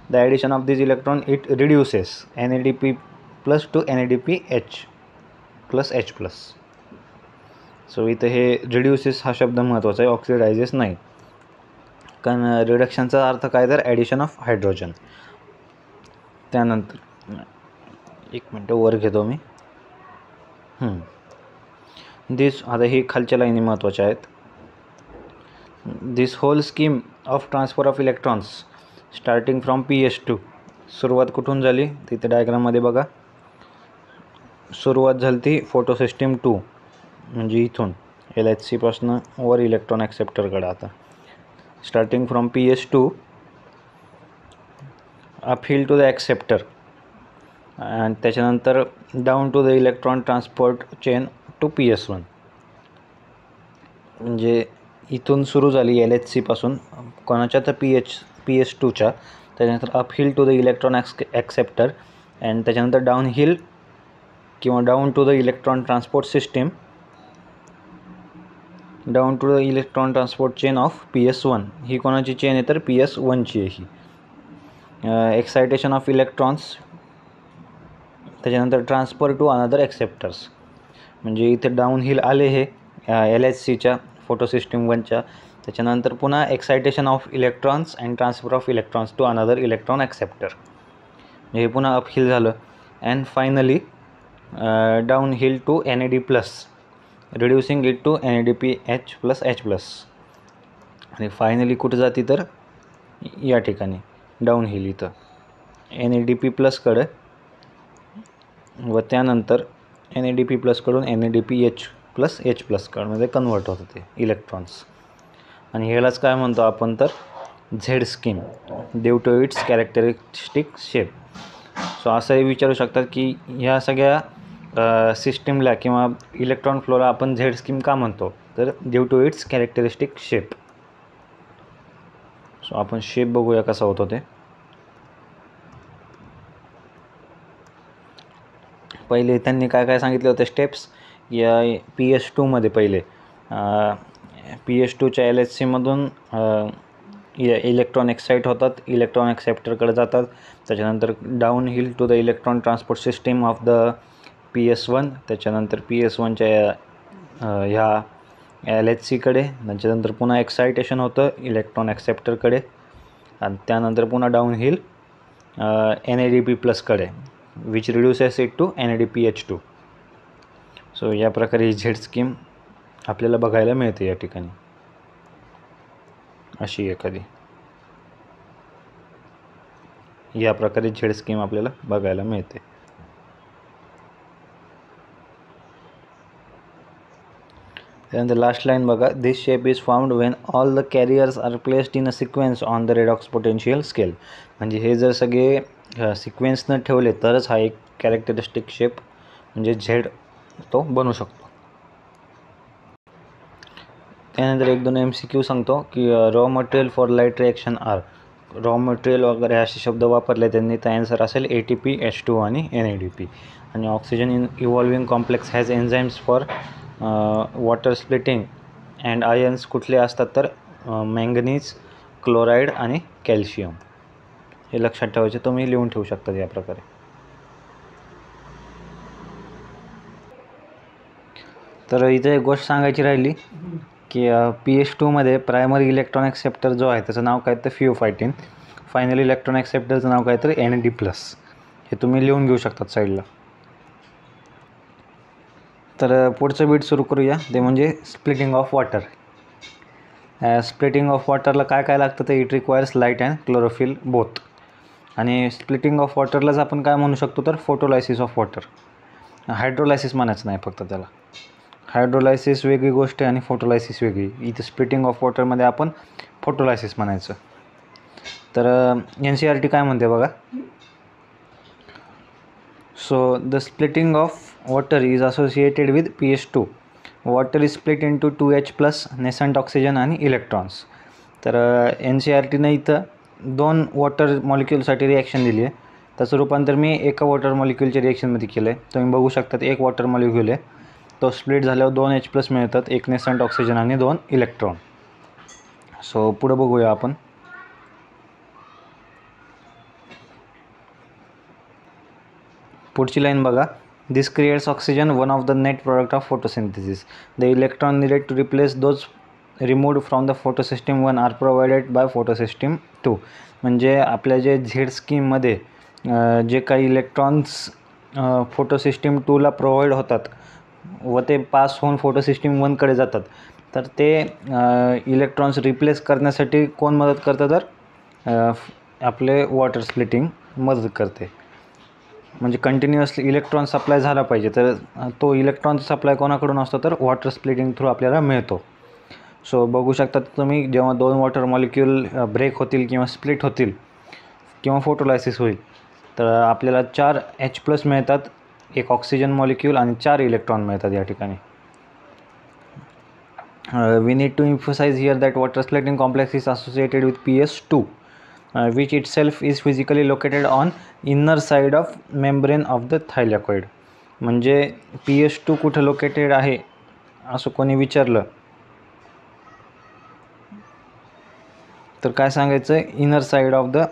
The addition of this electron it reduces NADP plus to NADP H plus H plus. So इथं हे reduces हा शब्द महत्त्वाचा आहे, ऑक्सिडायझेस नाही, कारण रिडक्शनचा अर्थ काय तर ॲडिशन ऑफ हायड्रोजन. त्यानंतर एक मिनटं वर घेतो मी. दिस, आता ही खालच्या लाईनी महत्त्वाच्या आहेत. This whole scheme of transfer of electrons starting from PS2. सुरुवात कुठून झाली तिथे डायग्राममध्ये बघा. सुरुवात झाली ती फोटोसिस्टीम 2 म्हणजे इथून LHC पासून वर इलेक्ट्रॉन ॲक्सेप्टरकडे. आता starting from PS2 uphill to the acceptor आणि त्याच्यानंतर down to the electron transport chain to PS1. म्हणजे इथून सुरू झाली LHC पासून कोणाच्या तर PS2च्या, त्याच्यानंतर uphill to the electron acceptor and त्याच्यानंतर डाऊन हिल किंवा down to the electron transport system, down to the electron transport chain of PS1. ही कोणाची चेन आहे तर PS1ची आहे ही. एक्सायटेशन ऑफ इलेक्ट्रॉन्स, त्याच्यानंतर ट्रान्सफर टू अनदर ॲक्सेप्टर्स. म्हणजे इथे डाऊन हिल आले हे LHCच्या फोटोसिस्टीम 1च्या, त्याच्यानंतर पुन्हा excitation of electrons and transfer of electrons to another electron acceptor, हे पुन्हा अपहिल झालं. And finally down hill to NAD+, reducing it to NADPH+H+. आणि फायनली कुठं जाते तर या ठिकाणी डाऊन हिल इथं NADP+ कडे, व त्यानंतर NADP+ कडून NADPH+H+ कडे कन्वर्ट होतं ते इलेक्ट्रॉन्स. आणि ह्यालाच काय म्हणतो आपण तर Z scheme, due to its characteristic shape. So असंही विचारू शकतात की ह्या सगळ्या सिस्टीमला किंवा इलेक्ट्रॉन फ्लोला आपण झेड स्कीम का म्हणतो, तर due to its characteristic shape. So आपण शेप बघूया कसा होतो ते. पहिले त्यांनी काय काय सांगितले होते स्टेप्स या PS2 मध्ये. पहिले PS2च्या LHCमधून इलेक्ट्रॉन एक्साईट होतात, इलेक्ट्रॉन ॲक्सेप्टरकडे जातात. त्याच्यानंतर down hill to the electron transport system of the PS1. त्याच्यानंतर PS1च्या ह्या LHCकडे. त्याच्यानंतर पुन्हा एक्सायटेशन होतं इलेक्ट्रॉन ॲक्सेप्टरकडे. आणि त्यानंतर पुन्हा डाऊन हिल NADP+ कडे, which reduces it to NADPH2. So या प्रकारे ही झेड स्कीम आपल्याला बघायला मिळते या ठिकाणी, अशी एखादी या प्रकारे झेड स्कीम आपल्याला बघायला मिळते. त्यानंतर लास्ट लाईन बघा, this shape is found when all the carriers are placed in a sequence on the redox potential scale. म्हणजे हे जर सगळे सिक्वेन्सनं ठेवले तरच हा एक कॅरेक्टरिस्टिक शेप म्हणजे झेड तो बनू शकतो. त्यानंतर 1-2 MCQ सांगतो की raw material for light reaction are. Raw material वगैरे असे शब्द वापरले त्यांनी, तर आन्सर असेल ATP, H2 आणि NADP. आणि oxygen evolving complex has enzymes for water splitting and ions कुठले असतात तर मँगनीज, क्लोराईड आणि कॅल्शियम. हे लक्षात ठेवायचे, तुम्ही लिहून ठेवू शकता या प्रकारे. तर इथे एक गोष्ट सांगायची राहिली की PS2 मध्ये प्रायमरी इलेक्ट्रॉन ॲक्सेप्टर जो आहे त्याचं नाव काय तर फिओफायटिन. फायनल इलेक्ट्रॉन ॲक्सेप्टरचं नाव काय तर NAD+. हे तुम्ही लिहून घेऊ शकतात साईडला. तर पुढचं बीट सुरू करूया, ते म्हणजे splitting of water. Splitting of वॉटरला काय काय लागतं तर it requires light and chlorophyll both. आणि स्प्लिटिंग ऑफ वॉटरलाच आपण काय म्हणू शकतो तर फोटोलायसिस ऑफ वॉटर. हायड्रोलायसिस म्हणायचं नाही फक्त त्याला. हायड्रोलायसिस वेगळी गोष्ट आहे आणि फोटोलायसिस वेगळी. इथे स्प्लिटिंग ऑफ वॉटरमध्ये आपण फोटोलायसिस म्हणायचं. तर NCERT काय म्हणते बघा. So the splitting of water is associated with PS2. Water is split into 2H+, nascent oxygen आणि इलेक्ट्रॉन्स. तर NCERTनं इथं 2 वॉटर मॉलिक्युलसाठी रिॲक्शन दिली आहे. त्याचं रूपांतर मी एका वॉटर मॉलिक्युलच्या रिॲक्शनमध्ये केलं आहे. तुम्ही बघू शकतात एक वॉटर मॉलिक्युल आहे, तो स्प्लिट झाल्यावर 2 H+ मिळतात, 1 नेसंट ऑक्सिजन आणि 2 इलेक्ट्रॉन. सो पुढं बघूया आपण. पुढची लाईन बघा. This creates oxygen, one of the net product of photosynthesis. The electron needed to replace those removed from the photosystem 1 are provided by photosystem 2. म्हणजे आपल्या जे झेड स्कीममध्ये जे काही इलेक्ट्रॉन्स फोटोसिस्टीम 2ला प्रोव्हाइड होतात व ते पास होऊन फोटोसिस्टीम 1कडे जातात, तर ते इलेक्ट्रॉन्स रिप्लेस करण्यासाठी कोण मदत करतं तर आपले वॉटर स्प्लिटिंग मदत करते. म्हणजे कंटिन्युअसली इलेक्ट्रॉन सप्लाय झाला पाहिजे, तर तो इलेक्ट्रॉन सप्लाय कोणाकडून असतो तर वॉटर स्प्लिटिंग थ्रू आपल्याला मिळतो. सो बघू शकता तुम्ही, जेव्हा 2 वॉटर मॉलिक्यूल ब्रेक होतील किंवा स्प्लिट होतील किंवा फोटोलायसिस होईल, तर आपल्याला 4 H+ मिळतात, 1 ऑक्सिजन मॉलिक्यूल आणि 4 इलेक्ट्रॉन मिळतात या ठिकाणी. We need to emphasise here that water splitting complex is associated with PS2. which itself is physically located on inner side of membrane of the thylakoid. म्हणजे PS2 कुठं located आहे असं कोणी विचारलं तर काय सांगायचं, inner side of the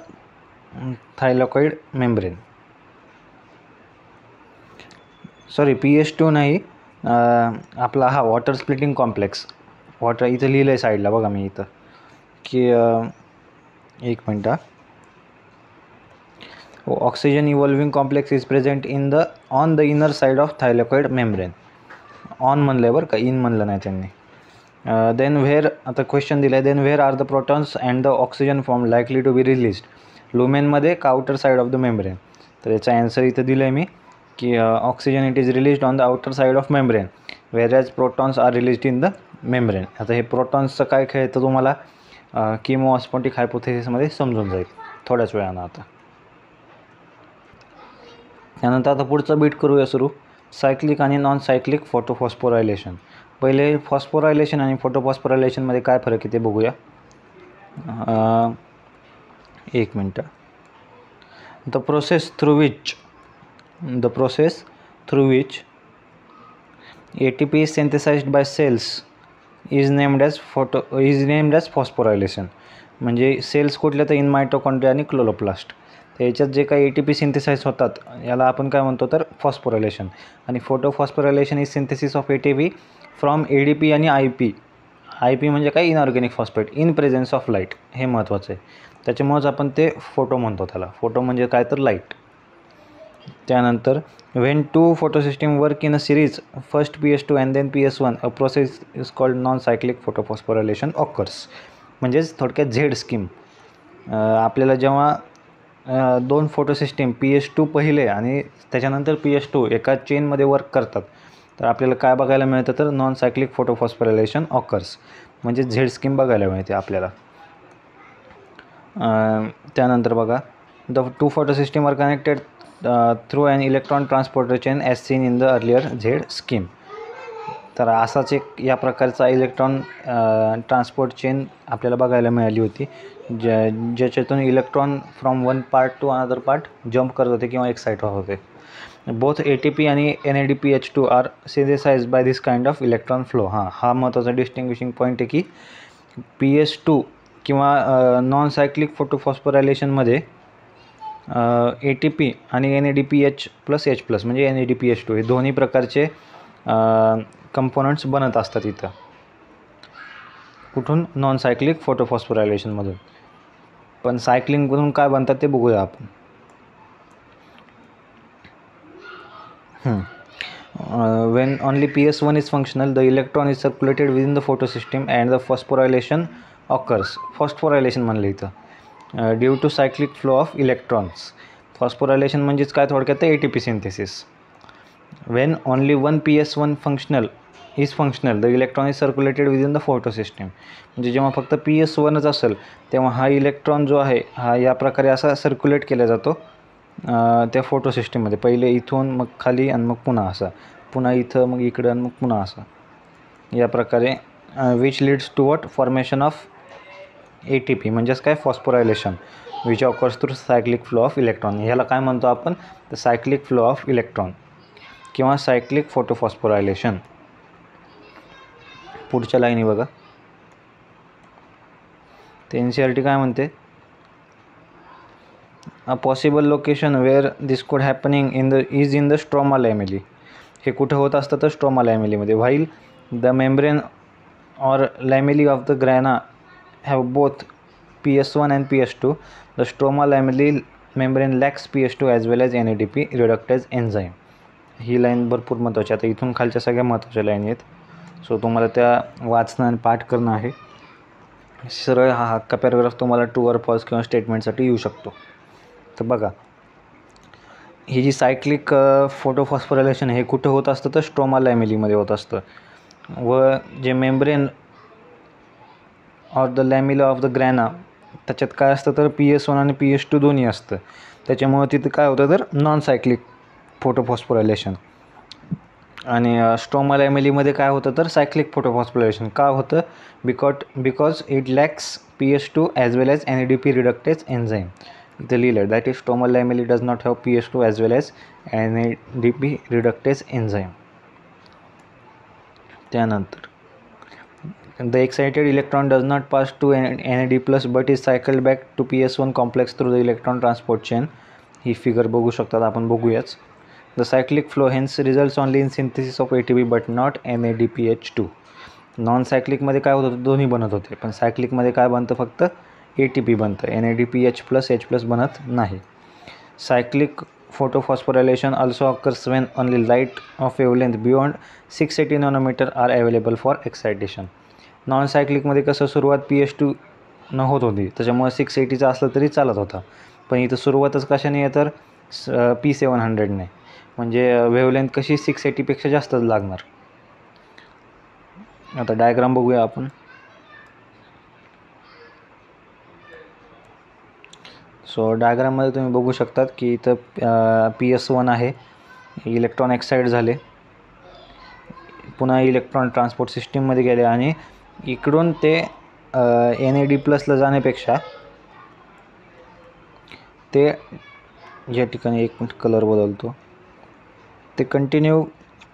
thylakoid membrane. Sorry PS2 नाही, आपला हा वॉटर स्प्लिटिंग कॉम्प्लेक्स वॉटर इथं लिहिलं आहे साईडला बघा मी इथं की एक मिनटं, oxygen evolving complex is present on the inner side of thylakoid membrane. On म्हणलं आहे बरं का, इन म्हणलं नाही त्यांनी. देन व्हेअर, आता क्वेश्चन दिलं आहे, then where are the protons and the oxygen form likely to be released, लुमेनमध्ये का outer side of the membrane. तर याचा ॲन्सर इथं दिलं आहे मी की oxygen it is released on the outer side of membrane whereas protons are released in the membrane. आता हे प्रोटॉन्सचं काय खेळतं तुम्हाला किमोऑस्मोटिक हायपोथेसिसमध्ये समजून जाईल थोड्याच वेळानं. आता त्यानंतर आता पुढचं बीट करूया सुरू, सायक्लिक आणि नॉन सायक्लिक फोटोफॉस्फोरायलेशन. पहिले फॉस्फोरायलेशन आणि फोटोफॉस्फोरायलेशनमध्ये काय फरक आहे ते बघूया. एक मिनटं. The process through which ATP is synthesized by cells is named as phosphorylation. म्हणजे सेल्स कुठल्या तर इन मायटोकॉन्ड्रिया आणि क्लोरोप्लास्ट, तर याच्यात जे काही ATP सिंथेसाइज होतात याला आपण काय म्हणतो तर फॉस्फोरायलेशन. आणि photophosphorylation is synthesis of ATP from ADP आणि IP म्हणजे काय inorganic phosphate in presence of light. हे महत्त्वाचं आहे, त्याच्यामुळेच आपण ते फोटो म्हणतो त्याला. फोटो म्हणजे काय तर लाईट. त्यानंतर when two photosystem work in a series, first PS2 and then PS1, a process is called non-cyclic photophosphorylation occurs. म्हणजेच थोडक्यात झेड स्कीम. आपल्याला जेव्हा दोन फोटोसिस्टीम PS2 पहिले आणि त्याच्यानंतर PS2 एका चेनमध्ये वर्क करतात तर आपल्याला काय बघायला मिळतं तर नॉन सायक्लिक फोटोफॉस्फोरायलेशन ऑकर्स, म्हणजे झेड स्कीम बघायला मिळते आपल्याला. त्यानंतर बघा, the two photosystem are connected through an electron transporter chain as seen in the earlier Z scheme. तर असाच एक या प्रकारचा इलेक्ट्रॉन ट्रान्सपोर्ट चेन आपल्याला बघायला मिळाली होती, ज्याच्यातून electron from one part two another part jump करत होते किंवा एक्साइट होत होते. बोथ ATP आणि NADPH2 are synthesised by this kind of electron flow. हा महत्त्वाचा डिस्टिंग्विशिंग पॉईंट आहे की PS2 किंवा नॉन सायक्लिक फोटोफॉस्फोरायलेशनमध्ये ATP आणि NADPH+H+ म्हणजे NADPH2 हे दोन्ही प्रकारचे कंपोनंट्स बनत असतात इथं. कुठून? नॉन सायक्लिक फोटोफॉस्फोरायलेशनमधून. पण सायक्लिंगमधून काय बनतात ते बघूया आपण. When only PS1 is functional, the electron is circulated within the photosystem and the phosphorylation occurs. Phosphorylation म्हणलं इथं due to cyclic flow of electrons. Phosphorylation म्हणजेच काय थोडक्यात ATP synthesis. When only one PS1 is functional, the electron is circulated within the photosystem. म्हणजे जेव्हा फक्त PS1च असेल तेव्हा हा इलेक्ट्रॉन जो आहे हा या प्रकारे असा सर्क्युलेट केला जातो त्या फोटोसिस्टीममध्ये. पहिले इथून मग खाली आणि मग पुन्हा असा, पुन्हा इथं मग इकडं आणि मग पुन्हा असा, या प्रकारे which leads to what formation of ATP म्हणजेच काय phosphorylation which occurs through cyclic flow of electron. ह्याला काय म्हणतो आपण तर सायक्लिक फ्लो ऑफ इलेक्ट्रॉन किंवा सायक्लिक फोटोफॉस्फोरायलेशन. पुढच्या लाईनी बघा, ते NCERT काय म्हणते, a possible location where this could happening is in the stroma lamellae. हे कुठं होत असतं तर स्ट्रोमा लॅमेलीमध्ये. While the membrane or lamellae of the grana have both PS1 and PS2, the stroma lamellae membrane lacks PS2 as well as NADP reductase enzyme. ही line भरपूर महत्त्वाची. आता इथून खालच्या सगळ्या महत्त्वाच्या लाईन आहेत, सो तुम्हाला त्या वाचणं आणि पाठ करणं आहे. सरळ हा हक्का पॅराग्राफ तुम्हाला ट्रू ऑर फॉल्स किंवा स्टेटमेंटसाठी येऊ शकतो. तर बघा, ही जी सायक्लिक फोटोफॉस्फोरायलेशन हे कुठं होत असतं तर स्ट्रोमा लॅमेलीमध्ये होत असतं. व जे membrane or the lamella of the grana त्याच्यात काय असतं तर PS1 आणि PS2 दोन्ही असतं. त्याच्यामुळे तिथं काय होतं तर नॉन सायक्लिक फोटोफॉस्फोरायलेशन. आणि स्ट्रोमा लॅमेलीमध्ये काय होतं तर सायक्लिक फोटोफॉस्फोरायलेशन. का होतं because it lacks PS2 as well as NADP reductase enzyme. इथं लिहिलं that is stroma lamellae does not have PS2 as well as NADP reductase enzyme. त्यानंतर the excited electron does not pass to NAD+ but is cycled back to PS1 complex through the electron transport chain. He figure बघू शकतात आपण, बघूयाच. The cyclic flow hence results only in synthesis of ATP but not NADPH2. Non सायक्लिकमध्ये काय होत होतं, दोन्ही बनत होते, पण सायक्लिकमध्ये काय बनतं, फक्त ATP बनतं, NADPH+H+ बनत नाही. Cyclic photophosphorilation also occurs when only light of wavelength beyond 680 nanometer are available for excitation. Non सायक्लिकमध्ये कसं सुरुवात PS2 न होत होती, त्याच्यामुळे 680चा असलं तरी चालत होता, पण इथं सुरुवातच कशाने आहे तर P700ने, म्हणजे वेव्हलेंथ कशी 680पेक्षा जास्तच लागणार. आता डायग्राम बघूया आपण. सो डायग्राममध्ये तुम्ही बघू शकतात की इथं PS1 आहे, इलेक्ट्रॉन एक्साइट झाले, पुन्हा इलेक्ट्रॉन ट्रान्सपोर्ट सिस्टीममध्ये गेले आणि इकडून ते NAD+ला जाण्यापेक्षा ते या ठिकाणी एक मिनिट कलर बदलतो, ते कंटिन्यू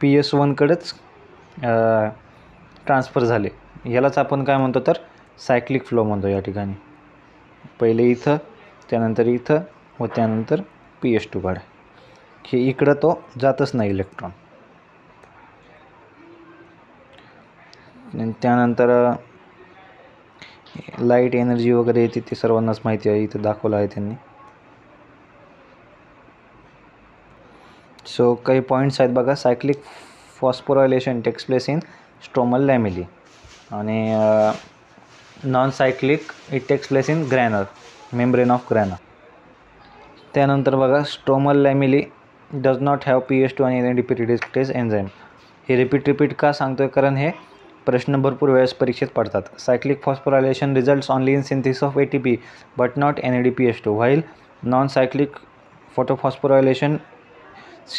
PS1कडेच ट्रान्सफर झाले. यालाच आपण काय म्हणतो तर सायक्लिक फ्लो म्हणतो. या ठिकाणी पहिले इथं, त्यानंतर इथं व त्यानंतर PS2कडे, हे इकडं तो जातच नाही इलेक्ट्रॉन. त्यानंतर लाईट एनर्जी वगैरे येते, ते सर्वांनाच माहिती आहे, इथं दाखवलं आहे त्यांनी. सो काही पॉईंट्स आहेत बघा. Cyclic phosphorylation takes place in stromal lamellae आणि non cyclic it takes place in grana, membrane of grana. त्यानंतर बघा, stromal lamellae does not have PS2 आणि NADP रिडक्टेज एन्झाईम. हे रिपीट का सांगतोय, कारण हे प्रश्न भरपूर वेळेस परीक्षेत पडतात. Cyclic phosphorylation results only in synthesis of ATP but not NADPH2, while non cyclic photophosphorylation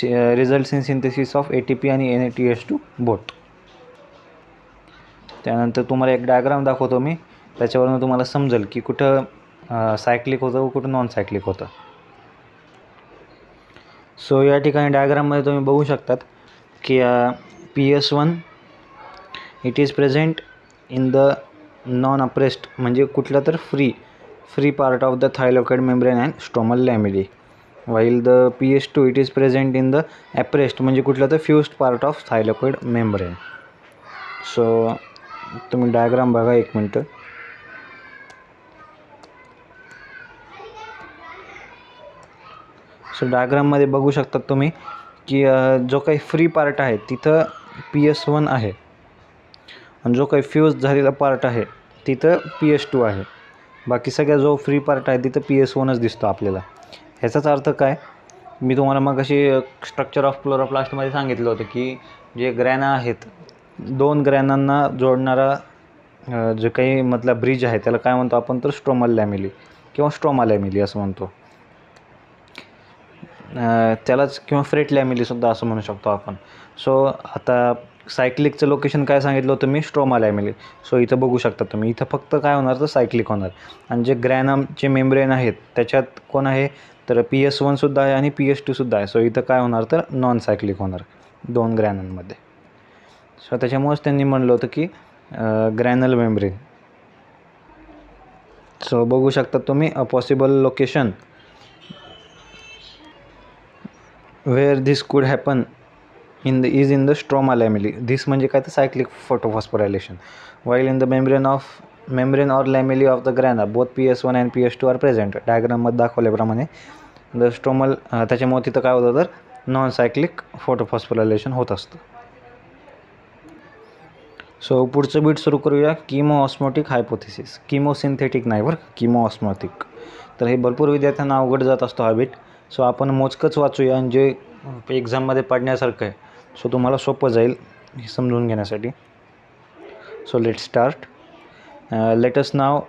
results in synthesis of ATP आणि NADPH2 बोथ. त्यानंतर तुम्हाला एक डायग्राम दाखवतो मी, त्याच्यावरून तुम्हाला समजेल की कुठं सायक्लिक होतं व कुठं नॉन सायक्लिक होतं. सो या ठिकाणी डायग्राममध्ये तुम्ही बघू शकतात की PS1 it is present in the non appressed, म्हणजे कुठलं तर free part of the thylakoid membrane and stromal lamellae, while the PS2 it is present in the appressed, म्हणजे कुठलं तर fused part of thylakoid membrane. So तुम्ही diagram बघा एक मिनटं. सो डायग्राममध्ये बघू शकतात तुम्ही की जो काही फ्री पार्ट आहे तिथं PS1 आहे आणि जो काही फ्यूज झालेला पार्ट आहे तिथं PS2 आहे. बाकी सगळ्या जो फ्री पार्ट आहे तिथं PS1च दिसतो आपल्याला. ह्याचाच अर्थ काय, मी तुम्हाला मग अशी स्ट्रक्चर ऑफ क्लोरोप्लास्टमध्ये सांगितलं होतं की जे ग्रॅना आहेत, दोन ग्रॅनांना जोडणारा जो काही मधला ब्रिज आहे त्याला काय म्हणतो आपण तर स्ट्रोमल लॅमिली किंवा स्ट्रोमा लॅमिली असं म्हणतो. त्यालाच किंवा फ्रेट लॅमिलीसुद्धा असं म्हणू शकतो आपण. सो आता सायक्लिकचं लोकेशन काय सांगितलं होतं मी, स्ट्रोमा लॅमिली. सो इथं बघू शकता तुम्ही, इथं फक्त काय होणार तर सायक्लिक होणार, आणि जे ग्रॅनाचे मेम्ब्रेन आहेत त्याच्यात कोण आहे तर PS1सुद्धा आहे आणि PS2सुद्धा आहे. सो इथं काय होणार तर नॉन सायक्लिक होणार दोन ग्रॅनांमध्ये. सो त्याच्यामुळेच त्यांनी म्हणलं होतं की ग्रॅनल मेम्ब्रेन. सो बघू शकता तुम्ही, अ पॉसिबल लोकेशन वेअर दिस कुड happen in the stroma lamella. This म्हणजे काय तर cyclic फोटोफॉस्फोरायलेशन. while in the membrane or lamellae of the grana both PS1 and PS2 are present. डायग्राममध्ये दाखवल्याप्रमाणे द स्ट्रोमल, त्याच्यामुळे तिथं काय होतं तर नॉन सायक्लिक फोटोफॉस्फोरायलेशन होत असतं. सो पुढचं बीट सुरू करूया, किमो ऑस्मोटिक हायपोथेसिस. किमोसिंथेटिक नाही बरं, किमो ऑस्मोटिक. तर हे भरपूर विद्यार्थ्यांना अवघड जात असतो हा बीट. सो आपण मोजकंच वाचूया आणि जे एक्झाममध्ये पडण्यासारखं आहे, सो तुम्हाला सोपं जाईल हे समजून घेण्यासाठी. So let start. Let us now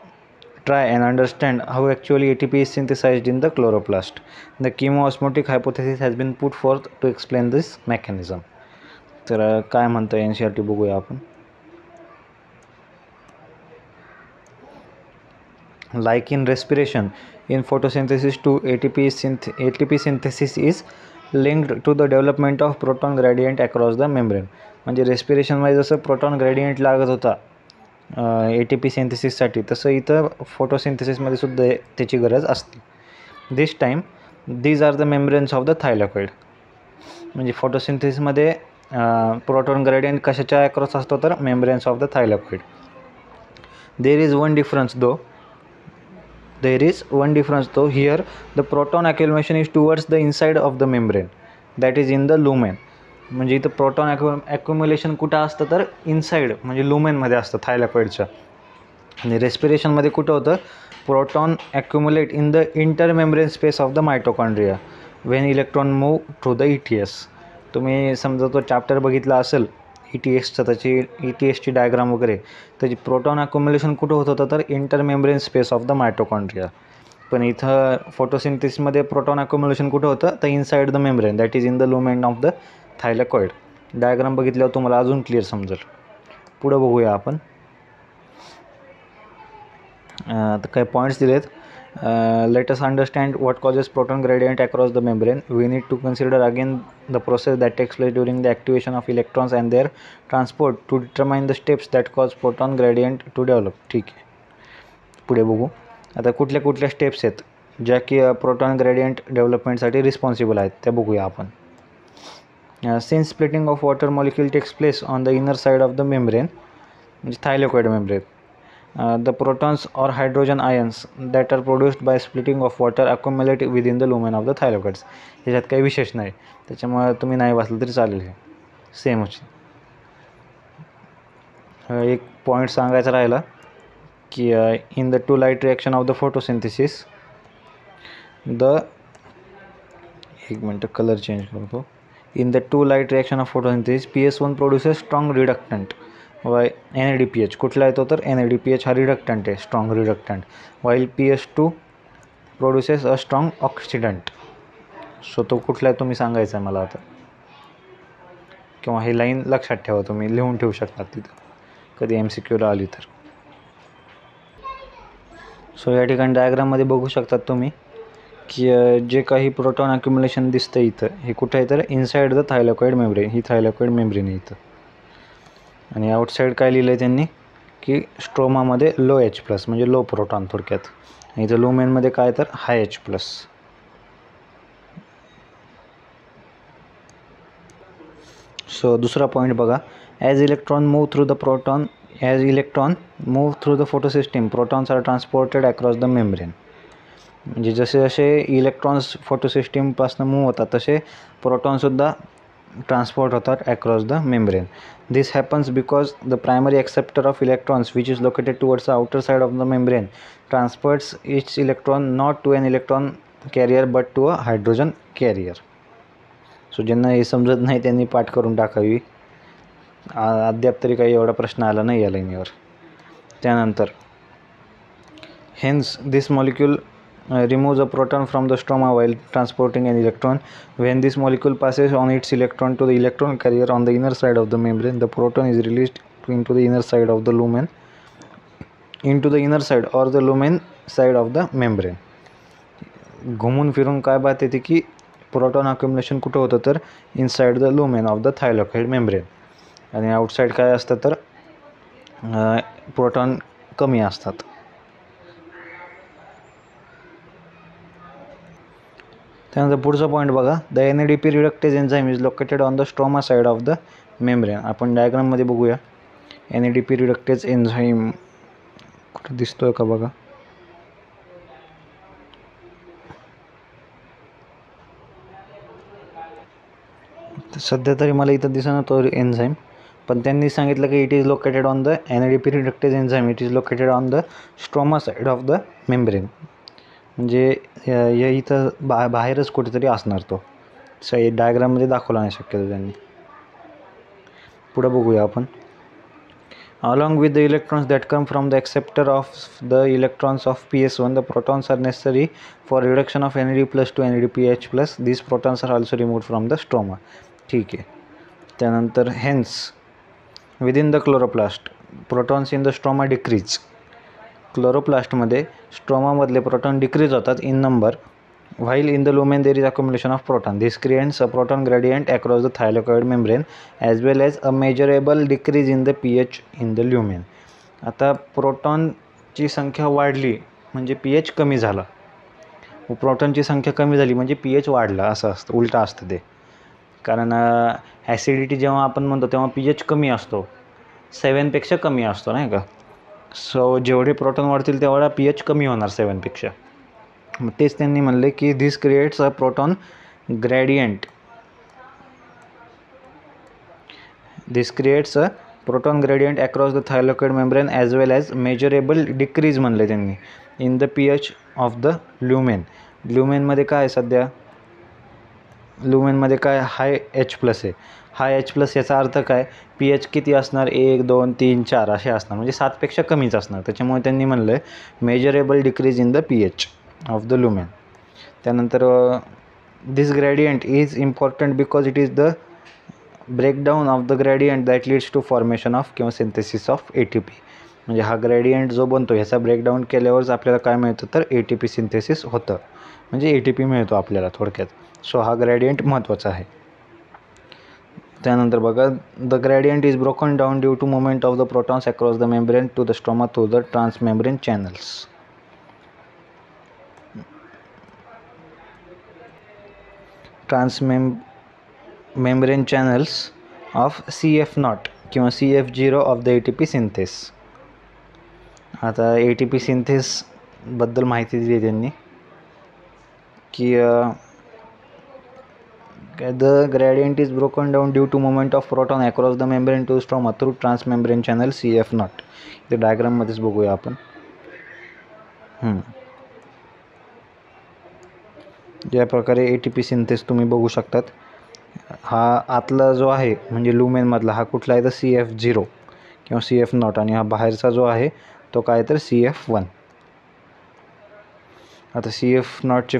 try and understand how actually ATP is synthesized in the chloroplast. The chemoosmotic hypothesis has been put forth to explain this mechanism. तर काय म्हणतं NCERT बघूया आपण. Like in respiration, in photosynthesis too, ATP synthesis is linked to the development of proton gradient across the membrane. म्हणजे रेस्पिरेशनमध्ये जसं proton gradient लागत होता ATP सिंथेसिससाठी, तसं इथं फोटोसिंथेसिसमध्ये सुद्धा त्याची गरज असते. These are the membranes of the thylakoid. म्हणजे फोटोसिंथेसिसमध्ये प्रोटॉन ग्रेडियंट कशाच्या अक्रॉस असतो तर membranes of the thylakoid. There is one difference though here the proton accumulation is towards the inside of the membrane that is in the lumen. म्हणजे इथं proton ॲक्युम्युलेशन कुठं असतं तर इनसाइड म्हणजे लुमेनमध्ये असतं थायलॉइडच्या. आणि रेस्पिरेशनमध्ये कुठं होतं, proton accumulate in the intermembrane space of the mitochondria when electron move through the ETS. तुम्ही समजा तो चॅप्टर बघितला असेल ETSचा, त्याची ETSची डायग्राम वगैरे, त्याची प्रोटॉन ॲक्युमुलेशन कुठं होत होतं तर intermembrane space of the mitochondria. पण इथं फोटोसिंथेसिसमध्ये प्रोटॉन ॲक्युमुलेशन कुठं होतं तर inside the membrane that is in the lumen of the thylakoid. Diagram बघितल्यावर तुम्हाला अजून क्लिअर समजेल. पुढं बघूया आपण. तर काही पॉईंट्स दिलेत. Let us understand what causes proton gradient across the membrane. We need to consider again the process that takes place during the activation of electrons and their transport to determine the steps that cause proton gradient to develop. ठीक आहे, पुढे बघू. आता कुठल्या steps आहेत ज्या की proton gradient डेव्हलपमेंटसाठी responsible आहेत त्या बघूया आपण. Since splitting of water molecule takes place on the inner side of the membrane म्हणजे thylakoid membrane, the protons or hydrogen ions that are produced by splitting of water accumulate within the lumen of the thylakoids. ह्याच्यात काही विशेष नाही, त्याच्यामुळे तुम्ही नाही वाचलं तरी चालेल. हे सेमच. एक पॉईंट सांगायचा राहिला की in the two light reaction of the photosynthesis एक मिनटं कलर चेंज करतो. In the two light reaction of photosynthesis PS1 produces strong reductant NADPH. कुठला येतो तर NADPH हा रिडक्टंट आहे, strong reductant, while PS2 produces a strong oxidant. So तो कुठला आहे तुम्ही सांगायचा आहे मला आता, किंवा ही लाईन लक्षात ठेवा, तुम्ही लिहून ठेवू शकता तिथं कधी MCQला आली तर. सो या ठिकाणी डायग्राममध्ये बघू शकतात तुम्ही की जे काही प्रोटॉन अक्युमुलेशन दिसतं इथं, हे कुठं आहे तर इनसाइड द थायलॉइड मेम्ब्रेन. ही थायलॉइड मेम्ब्रेन आहे इथं. आणि आउटसाईड काय लिहिलं आहे त्यांनी की स्ट्रोमामध्ये लो H+ म्हणजे लो प्रोटॉन थोडक्यात. आणि इथं लुमेनमध्ये काय तर हाय H+. सो दुसरा पॉईंट बघा. As electron move through the photosystem protons are transported across the membrane. म्हणजे जसे इलेक्ट्रॉन्स फोटोसिस्टीमपासून मूव्ह होतात तसे प्रोटॉनसुद्धा ट्रान्सपोर्ट होतात across the membrane. This happens because the primary acceptor of electrons, which is located towards the outer side of the membrane, transports each electron not to an electron carrier but to a hydrogen carrier. So ज्यांना हे समजत नाही त्यांनी पाठ करून टाकावी. अद्याप तरी काही एवढा प्रश्न आला नाही या लाईनीवर. त्यानंतर hence this molecule removes a proton from the stroma while transporting an electron. When this molecule passes on its electron to the electron carrier on the inner side of the membrane, the proton is released into the inner side of the lumen, into the inner side or the lumen side of the membrane. घुमून फिरून काय बात येते की proton accumulation कुठं होतं तर inside the lumen of the thylakoid membrane. आणि आउटसाईड काय असतं तर प्रोटॉन कमी असतात. त्यानंतर पुढचा पॉईंट बघा. The NADP reductase enzyme is located on the stroma side of the membrane. आपण डायग्राममध्ये बघूया. NADP रिडक्टेज एन्झाईम कुठं दिसतोय का बघा. सध्या तरी मला इथं दिसणार तो एन्झाईम, पण त्यांनी सांगितलं की it is located on the NADP reductase enzyme it is located on the stroma side of the membrane. म्हणजे इथं बाहेरच कुठेतरी असणार तो. डायग्राममध्ये दाखवला नाही शक्यतो त्यांनी. पुढं बघूया आपण. Along with the electrons that come from the acceptor of the electrons of PS1, the protons are necessary for reduction of NAD+ to NADPH+. These protons are also removed from the stroma. ठीक आहे. त्यानंतर hence within the chloroplast protons in the stroma decrease. क्लोरोप्लास्टमध्ये स्ट्रोमामधले proton decrease होतात in number, while in the lumen there is accumulation of proton. This creates a proton gradient across the thylakoid membrane as well as a measurable decrease in the pH in the lumen. आता प्रोटॉनची संख्या वाढली म्हणजे pH कमी झाला, प्रोटॉनची संख्या कमी झाली म्हणजे pH वाढला, असं असतं, उलटा असतं ते. कारण ॲसिडिटी जेव्हा आपण म्हणतो तेव्हा pH कमी असतो, 7पेक्षा कमी असतो नाही का. सो जेवढे प्रोटॉन वाढतील तेवढा pH कमी होणार 7पेक्षा. मग तेच त्यांनी म्हणले की this creates a proton gradient. This creates a proton gradient across the thylakoid membrane as well as measurable decrease म्हणले त्यांनी in the pH of the lumen. ल्युमेनमध्ये काय आहे सध्या, ल्युमेनमध्ये काय हाय H+ आहे. हाय H+ याचा अर्थ काय, pH किती असणार, 1 2 3 4 असे असणार, म्हणजे 7पेक्षा कमीच असणार. त्याच्यामुळे त्यांनी म्हणलं measurable decrease in the pH of the lumen. त्यानंतर this gradient is important because it is the breakdown of the gradient that leads to formation of किंवा सिंथेसिस ऑफ ATP. म्हणजे हा ग्रेडियंट जो बनतो ह्याचा ब्रेकडाऊन केल्यावरच आपल्याला काय मिळतं तर ATP सिंथेसिस होतं, म्हणजे ATP मिळतो आपल्याला थोडक्यात. सो हा ग्रेडियंट महत्त्वाचा आहे. त्यानंतर बघा, the gradient is broken down due to movement of the protons across the membrane to the stroma through the transmembrane channels. Transmembrane channels of CF0 किंवा CF0 of the ATP synthase. आता ATP सिंथेसबद्दल माहिती दिली त्यांनी की the gradient is broken down due to movement of proton across the membrane to stroma through transmembrane channel CF0. ते डायग्राममध्येच बघूया आपण. ज्या प्रकारे ATP सिंथेस तुम्ही बघू शकतात, हा आतला जो आहे म्हणजे लुमेनमधला हा कुठला आहे तर CF0 किंवा CF0, आणि हा बाहेरचा जो आहे तो काय तर CF1. आता CF0चे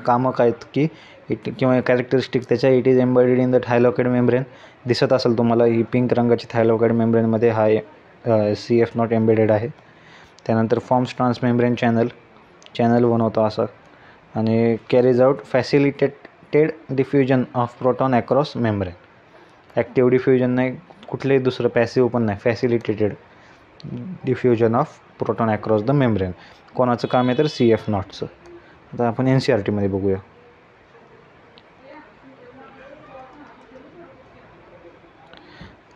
कामं काय आहेत की किंवा कॅरेक्टरिस्टिक त्याच्या, it is embedded in the thylakoid membrane. दिसत असेल तुम्हाला ही पिंक रंगाची थायलॉकेड मेम्ब्रेनमध्ये हा CF0 एम्बेडेड आहे. त्यानंतर फॉर्म्स ट्रान्समेम्ब्रेन चॅनल बनवतो असं, आणि carries out facilitated diffusion of proton across membrane. Active diffusion नाही, कुठलेही दुसरं पॅसिव्ह पण नाही, facilitated diffusion of proton across the membrane. कोणाचं काम आहे तर CF0चं. आता आपण NCERTमध्ये बघूया.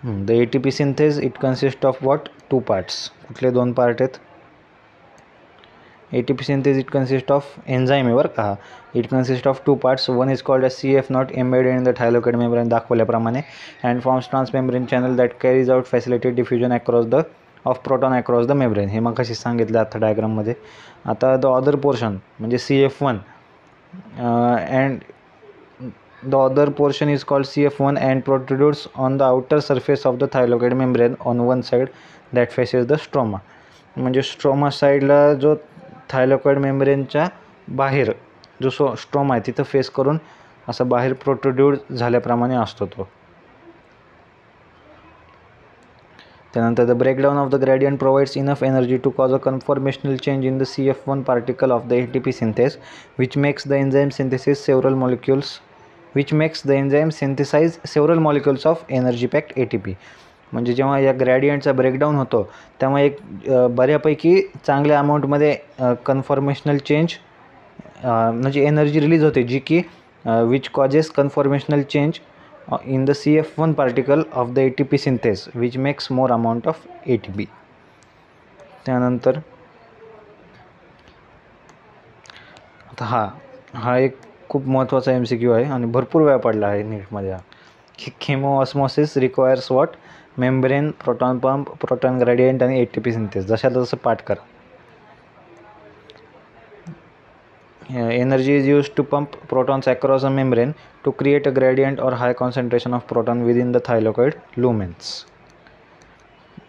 The ATP synthase it consist of what, 2 parts. कुठले 2 पार्ट आहेत, ATP synthase it consist of enzyme आहे बरं का. It consist of 2 parts. One is called as CF0 embedded in the thylakoid membrane दाखवल्याप्रमाणे, and forms transmembrane channel that carries out फॅसिलिटेड diffusion across the of proton across the membrane. हे मग कशी सांगितलं आता डायग्राममध्ये. आता द अदर पोर्शन म्हणजे CF1 and the other portion is called CF1 and protrudes on the outer surface of the thylakoid membrane on one side that faces the stroma. म्हणजे stroma साईडला जो थायलॉकेड मेम्ब्रेनच्या बाहेर जो स्ट्रोमा आहे तिथं फेस करून असं बाहेर प्रोट्रुड्यूड झाल्याप्रमाणे असतो तो. त्यानंतर the breakdown of the gradient provides enough energy to cause a conformational change in the CF1 particle of the ATP synthase which makes the enzyme synthesize several molecules of energy packed ATP. म्हणजे जेव्हा या ग्रॅडियंटचा breakdown होतो तेव्हा एक बऱ्यापैकी चांगल्या अमाऊंटमध्ये conformational change म्हणजे एनर्जी रिलीज होते, जी की which causes conformational change in the CF1 particle of the ATP synthase which makes more amount of ATP. त्यानंतर आता हा एक खूप महत्त्वाचा MCQ आहे आणि भरपूर वेळा पडला आहे नीटमध्ये. Chemiosmosis requires what, membrane, proton pump, proton gradient आणि ATP सिंथेस. जशाला तसं पाठ करा. Energy is used to pump protons across a membrane to create a gradient or high concentration of proton within the thylakoid lumens.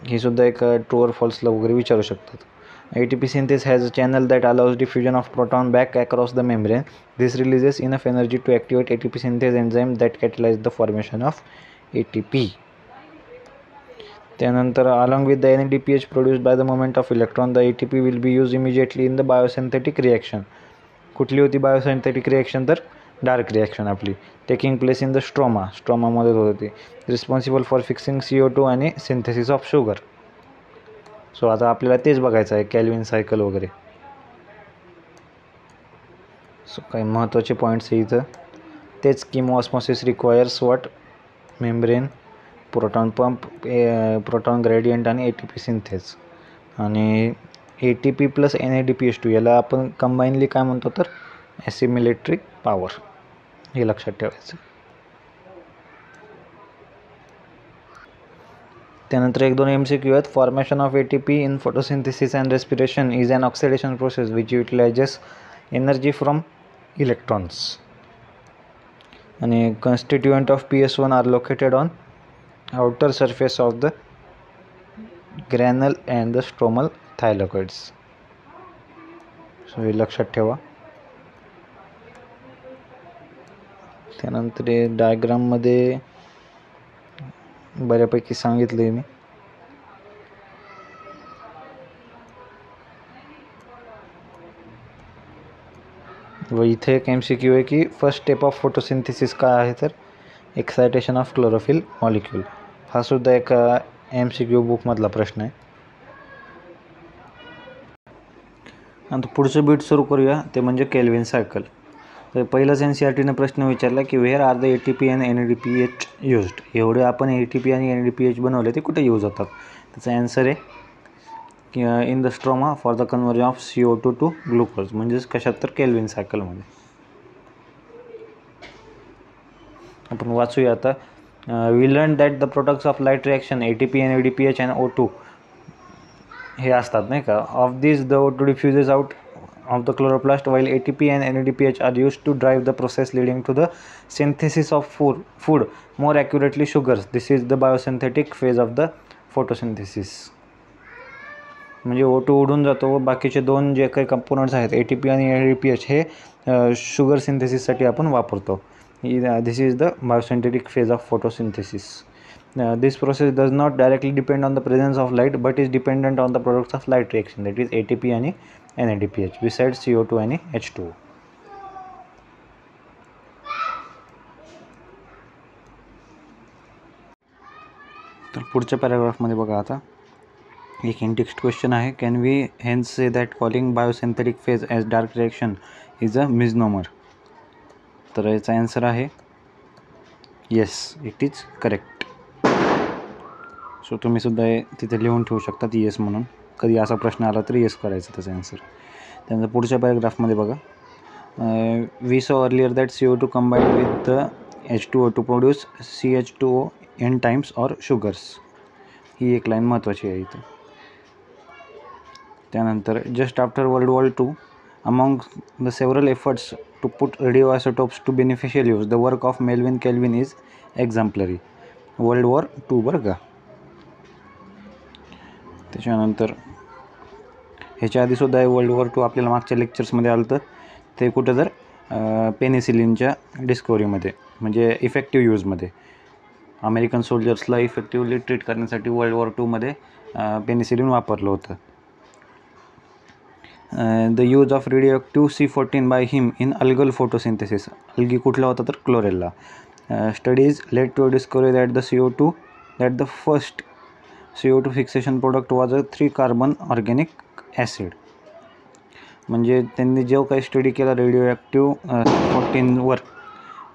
ही सुद्धा एक true और फॉल्सला वगैरे विचारू शकतात. ATP synthase has a channel that allows diffusion of proton back across the membrane. This releases enough energy to activate ATP synthase enzyme that catalyze the formation of ATP. त्यानंतर along with the NADPH produced by the movement of electron, the ATP will be used immediately in the biosynthetic reaction. कुठली होती biosynthetic reaction तर dark reaction आपली, taking place in the स्ट्रोमामध्ये होती, responsible for fixing CO2 आणि synthesis of sugar. So आता आपल्याला तेच बघायचं आहे, कॅल्विन सायकल वगैरे. सो काही महत्त्वाचे पॉईंट्स आहे इथं. तेच chemiosmosis requires what membrane, proton pump, proton gradient आणि ATP सिंथेस. आणि ATP प्लस NADPH2 याला आपण कंबाईनली काय म्हणतो तर ॲसिमिलेट्रिक पॉवर, हे लक्षात ठेवायचं. त्यानंतर 1-2 MCQ आहेत. Formation of ATP in photosynthesis and respiration is an oxidation process which utilises energy from electrons. आणि constituent of PS1 are located on outer surface of the granal and the stromal thylakoids. So हे लक्षात ठेवा. त्यानंतर डायग्राममध्ये बऱ्यापैकी सांगितलं आहे मी. व इथे एक MCQ आहे की फर्स्ट स्टेप ऑफ फोटोसिंथेसिस काय आहे तर एक्सायटेशन ऑफ क्लोरोफिल मॉलिक्यूल. हा सुद्धा एक MCQ बुकमधला प्रश्न आहे. आणि पुढचं बीट सुरू करूया ते म्हणजे केल्विन सायकल. तर पहिलाच NCERTने प्रश्न विचारला की where are the ATP and NADPH used. एवढे आपण ATP आणि NADPH बनवले ते कुठे यूज होतात. त्याचा ॲन्सर आहे की in the stroma for the conversion of CO2 to glucose. म्हणजेच कशात तर केल्विन सायकलमध्ये. आपण वाचूया आता. We learn that the products of light reaction ATP, NADPH and O2 हे असतात नाही का. Of this the O2 diffuses out of the chloroplast while ATP and NADPH are used to drive the process leading to the synthesis of food, more accurately sugars. This is the biosynthetic phase of the photosynthesis. म्हणजे O2 उडून जातो व बाकीचे दोन जे काही components आहेत ATP आणि NADPH हे शुगर सिंथेसिससाठी आपण वापरतो. This is the biosynthetic phase of photosynthesis. This process does not directly depend on the presence of light but is dependent on the products of light reaction, that is ATP and NADPH besides CO2 and H2O. तर पुढच्या पॅराग्राफमध्ये बघा आता एक in text question आहे. Can we hence say that calling biosynthetic phase as dark reaction is a misnomer. तर याचा answer आहे yes, it is correct. So तुम्ही सुद्धा तिथे लिहून ठेवू शकतात येस म्हणून. कधी असा प्रश्न आला तर येस करायचं त्याचा ॲन्सर. त्यानंतर पुढच्या पॅराग्राफमध्ये बघा. We saw earlier that CO2 combined with the H2O to produce CH2O n times or sugars. ही एक लाईन महत्त्वाची आहे इथं. त्यानंतर just after World War II among the several efforts to put radioisotopes to beneficial use, the work of Melvin Kelvin is exemplary. World War II बरं का. त्याच्यानंतर ह्याच्या आधीसुद्धा वर्ल्ड वॉर II आपल्याला मागच्या लेक्चर्समध्ये आलं. तर ते कुठं तर पेनिसिलिनच्या डिस्कवरीमध्ये म्हणजे इफेक्टिव्ह यूजमध्ये अमेरिकन सोल्जर्सला इफेक्टिव्हली ट्रीट करण्यासाठी World War II मध्ये पेनिसिलिन वापरलं होतं. The use of radioactive C14 by him in algal photosynthesis. Algae कुठला होता तर Chlorella. Studies led to discovery that the first CO2 fixation product was a 3 carbon organic acid. म्हणजे त्यांनी जो काही स्टडी केला रेडिओॲक्टिव्ह 14वर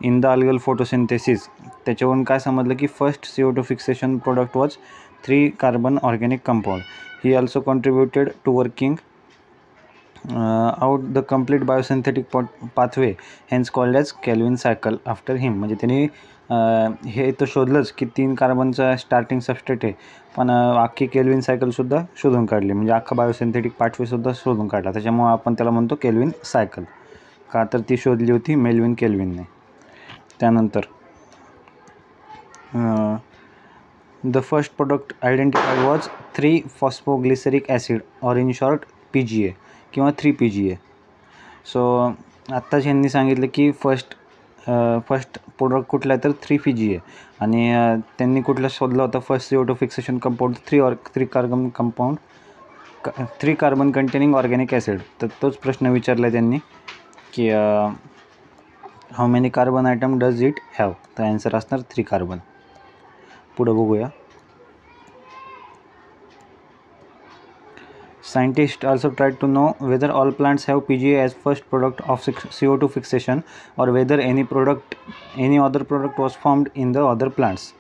इन द अल्गल फोटोसिंथेसिस, त्याच्यावरून काय समजलं की first CO2 fixation product was 3 carbon organic compound. He also contributed to working out the complete biosynthetic pathway hence called as Calvin cycle after him. म्हणजे त्यांनी हे तर शोधलंच की 3 कार्बनचा स्टार्टिंग सबस्ट्रेट आहे, पण अख्खी केल्विन सायकलसुद्धा शोधून काढली. म्हणजे अख्खा बायोसिंथेटिक पाथवेसुद्धा शोधून काढला. त्याच्यामुळं आपण त्याला म्हणतो केल्विन सायकल. का तर ती शोधली होती मेल्विन केल्विनने. त्यानंतर the first product identified was 3 phosphoglyceric acid और इन शॉर्ट PGA किंवा 3PGA. सो आत्ताच यांनी सांगितलं की फर्स्ट प्रोडक्ट कुठला आहे तर 3PGA. आणि त्यांनी कुठला शोधला होता first CO2 fixation compound 3 carbon containing organic acid. तर तोच प्रश्न विचारला त्यांनी की how many carbon item does it have. तर ॲन्सर असणार 3 कार्बन. पुढं बघूया. Scientists also tried to know whether all plants have PGA as first product of CO2 fixation, or whether any other product was formed in the other plants.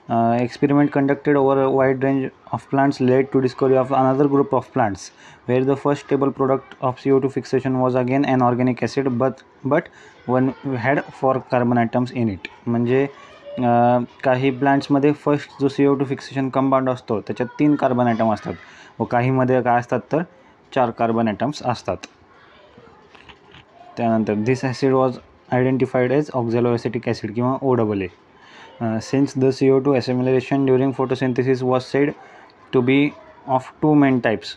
Experiment conducted over a wide range of plants led to discovery of another group of plants where the first stable product of CO2 fixation was again an organic acid, but one had 4 carbon atoms in it. म्हणजे काही प्लांट्समध्ये first जो CO2 fixation compound असतो त्याच्यात 3 carbon item असतात व काहीमध्ये काय असतात तर 4 कार्बन ॲटम्स असतात. त्यानंतर this acid was identified as oxaloacetic acid किंवा OAA. Since the CO2 assimilation during photosynthesis was said to be of 2 main types.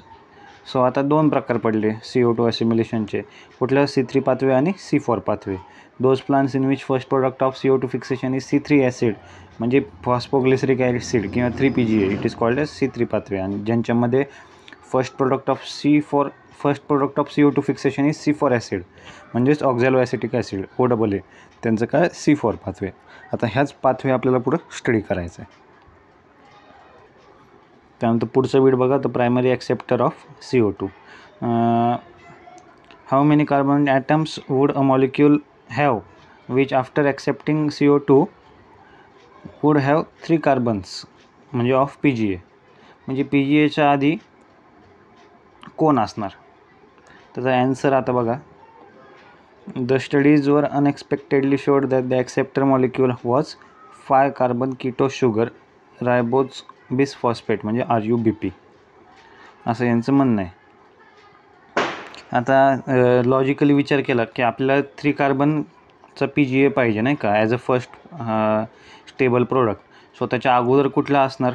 So आता 2 प्रकार पडले CO2 assimilation चे. कुठल्या C3 pathway आणि C4 pathway. Those plants in which first product of CO2 fixation is C3 acid म्हणजे phosphoglyceric acid किंवा 3-PGA, it is called as C3 pathway. आणि ज्यांच्यामध्ये first product of CO2 fixation is C4 acid म्हणजेच oxaloacetic acid OAA, त्यांचं काय C4 pathway. आता ह्याच pathway आपल्याला पुढं स्टडी करायचं आहे. त्यानंतर पुढचं बीट बघा, the primary acceptor of CO2. How many carbon atoms would a molecule have which after accepting CO2 would have 3 carbons म्हणजे ऑफ PGA. म्हणजे PGAच्या आधी कोण असणार, त्याचा ॲन्सर आता बघा. The studies were unexpectedly showed that the acceptor molecule was 5 carbon keto sugar ribose bisphosphate म्हणजे RUBP असं यांचं म्हणणं आहे. आता लॉजिकली विचार केला की आपल्याला 3 कार्बनचा PGA पाहिजे नाही का as a first stable product. So त्याच्या अगोदर कुठला असणार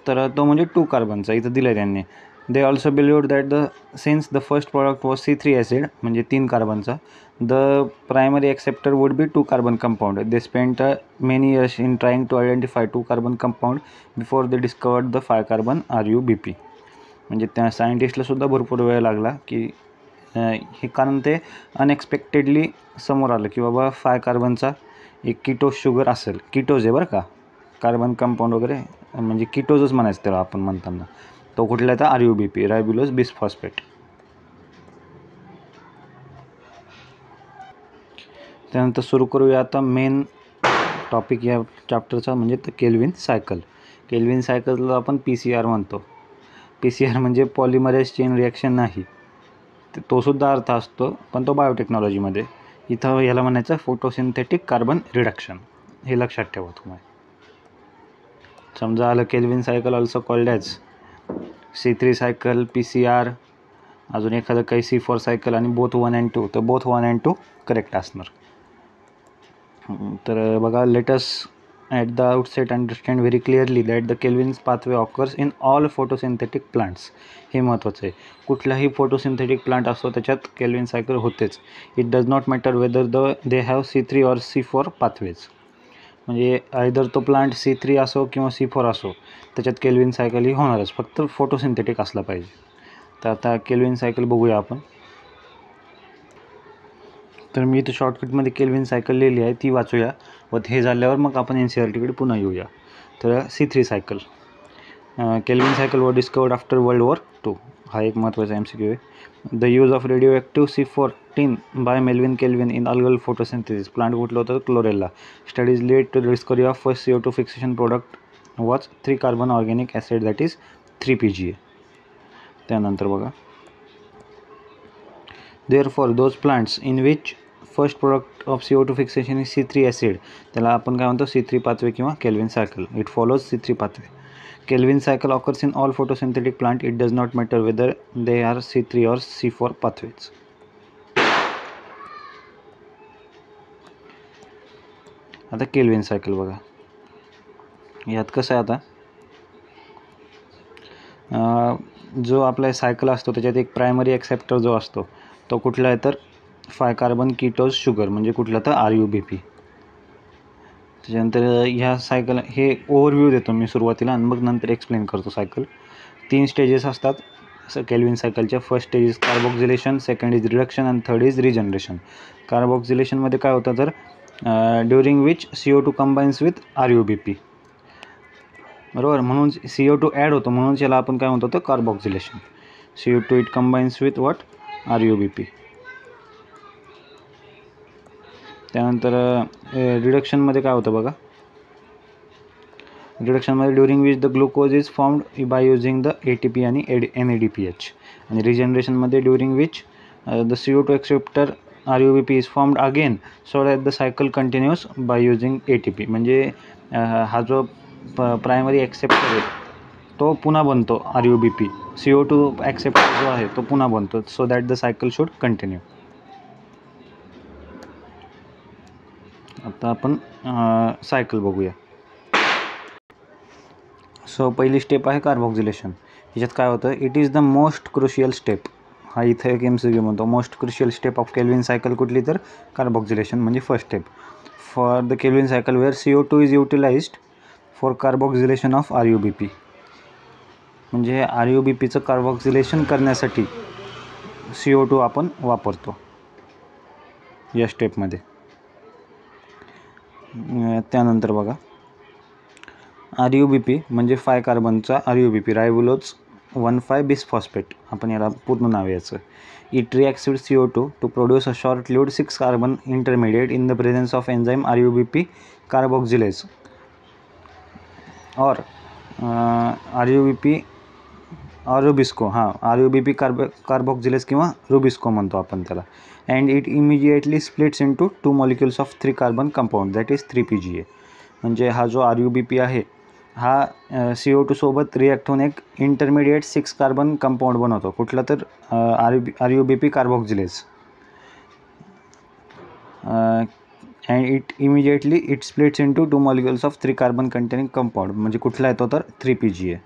तर तो म्हणजे 2 कार्बनचा इथं दिलं आहे त्यांनी. They also believed that since the first product was C3 acid म्हणजे 3 कार्बनचा, the primary acceptor would be 2 carbon compound. They spent many years in trying to identify 2 carbon compound before they discovered the 5 carbon RUBP. म्हणजे त्या सायंटिस्टला सुद्धा भरपूर वेळ लागला की हे, कारण ते अनएक्सपेक्टेडली समोर आलं की बाबा 5 कार्बनचा एक कीटोज शुगर असेल. कीटोज आहे बरं का, कार्बन कंपाऊंड वगैरे म्हणजे कीटोजच म्हणायचं त्याला आपण म्हणताना. तो कुठला आहे RUBP रायबुलोज बिसफॉस्फेट. त्यानंतर सुरू करूया आता मेन टॉपिक या चॅप्टरचा म्हणजे केल्विन सायकल. केल्विन सायकलला आपण PCR म्हणतो. PCR म्हणजे पॉलिमरेज चेन रिॲक्शन नाही, तो सुद्धा अर्थ असतो पण तो बायोटेक्नॉलॉजीमध्ये. इथं याला म्हणायचं फोटोसिंथेटिक कार्बन रिडक्शन, हे लक्षात ठेवा तुम्ही. समजा आलं kelvin cycle also called as C3 cycle, PCR, अजून एखादं काही C4 सायकल आणि बोथ 1 and 2, तर बोथ 1 and 2 करेक्ट असणार. तर बघा, let us at the outset understand very clearly that the Calvin's pathway occurs in all photosynthetic plants. हे महत्त्वाचं आहे. कुठलाही फोटोसिंथेटिक प्लांट असतो त्याच्यात केल्विन सायकल होतेच. It does not matter whether they have C3 or C4 pathways. म्हणजे either तो plant C3 असो किंवा C4 असो, त्याच्यात केल्विन सायकल ही होणारच, फक्त फोटोसिंथेटिक असला पाहिजे. तर आता केल्विन सायकल बघूया आपण. तर मी इथं शॉर्टकटमध्ये केल्विन सायकल लिहिली आहे, ती वाचूया व हे झाल्यावर मग आपण NCERTकडे पुन्हा येऊया. तर C3 cycle. Calvin cycle were discovered after World War II. हा एक महत्त्वाचा MCQ आहे. The use of radio C14 by Melvin Calvin in algal photosynthesis. Plant कुठलं होतं, chlorella. Studies led to the discovery of first CO2 fixation product was 3 carbon organic acid that is 3-PGA. त्यानंतर बघा, therefore those plants in which first product of CO2 fixation is C3 acid, त्याला आपण काय म्हणतो C3 pathway किंवा kelvin cycle. It follows C3 pathway. Kelvin cycle occurs in all photosynthetic plant. It does not matter whether they are C3 or C4 pathways. आता kelvin cycle बघा, यात कसं आहे, आता जो आपला सायकल असतो त्याच्यात एक प्रायमरी ॲक्सेप्टर जो असतो तो कुठला आहे तर 5 कार्बन कीटोज शुगर म्हणजे कुठला तर RUBP. त्याच्यानंतर ह्या सायकल हे ओव्हरव्ह्यू देतो मी सुरुवातीला आणि मग नंतर एक्सप्लेन करतो सायकल. 3 स्टेजेस असतात केल्विन सायकलच्या. First stage is carboxylation, second is reduction आणि थर्ड इज रिजनरेशन. कार्बोक्सिलेशनमध्ये काय होतं तर during which CO2 combines with RUBP, बरोबर. म्हणून CO2 ॲड होतो, म्हणून याला आपण काय म्हणतो तर carboxylation. CO2 it combines with what RUBP. त्यानंतर रिडक्शनमध्ये काय होतं बघा, रिडक्शनमध्ये during which the glucose is formed by using the ATP आणि NADPH. आणि रिजनरेशनमध्ये during which the CO2 acceptor RUBP is formed again so that the cycle continues by using ATP. म्हणजे हा जो प्रायमरी एक्सेप्टर आहे तो पुन्हा बनतो, RUBP CO2 एक्सेप्टर जो आहे तो पुन्हा बनतो, so that the cycle should continue. आता आपण सायकल बघूया. सो पहिली स्टेप आहे कार्बोक्सिलेशन. याच्यात काय होतं, it is the most crucial step. हा इथे एक MCQ म्हणतो, most crucial step of Calvin cycle कुठली, तर कार्बोक्सिलेशन म्हणजे first step for the Calvin cycle where CO2 is utilised for carboxylation of RUBP. म्हणजे RUBPचं कार्बोक्सिलेशन करण्यासाठी CO2 आपण वापरतो या स्टेपमध्ये. त्यानंतर बघा, RUBP म्हणजे 5 कार्बनचा RUBP रायबुलोज 1,5 बिसफॉस्फेट, आपण याला पूर्ण नाव याचं. It reacts with CO2 to produce a short lived 6 carbon intermediate in the presence of enzyme RUBP carboxylase or rubisco. RUBP carboxylase किंवा रुबिस्को म्हणतो आपण त्याला. And it immediately splits into 2 molecules of 3 carbon compound that is 3PGA. म्हणजे हा जो RUBP आहे हा CO2 सोबत रिॲक्ट होऊन एक इंटरमिडिएट 6 कार्बन कंपाऊंड बनवतो. कुठला तर RUBP carboxylase. And it immediately it splits into 2 molecules of 3 carbon containing compound. म्हणजे कुठला येतो तर 3PGA.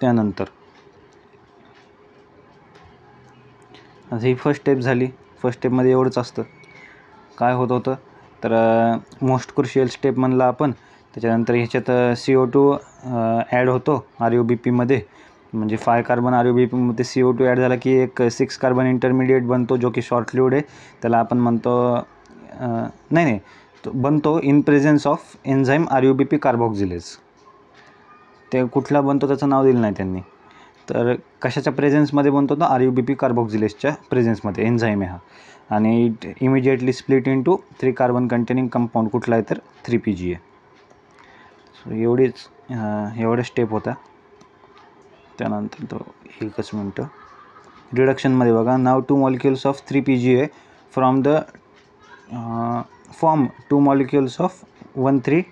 त्यानंतर आता ही फर्स्ट स्टेप झाली. फर्स्ट स्टेपमध्ये एवढंच असतं. काय होत होतं तर मोस्ट क्रुशियल स्टेप म्हणला आपण. त्याच्यानंतर ह्याच्यात CO2 ॲड होतो RUBPमध्ये. म्हणजे 5 कार्बन RUBPमध्ये CO2 ॲड झाला की एक 6 कार्बन इंटरमिडिएट बनतो जो की शॉर्ट लिव्ड आहे. त्याला आपण म्हणतो नाही तो बनतो in presence of enzyme RUBP carboxylase. ते कुठला बनतो त्याचं नाव दिलं नाही त्यांनी. तर कशाच्या प्रेझेन्समध्ये बनतो तर RUBP कार्बोक्सिलेजच्या प्रेझेन्समध्ये एन्झाईम आहे हा. आणि it immediately split into 3 carbon containing compound कुठला आहे तर 3PGA. सो एवढ्या स्टेप होता. त्यानंतर तो एकच मिनटं रिडक्शनमध्ये बघा, now 2 molecules of 3PGA from the form 2 molecules of 1,3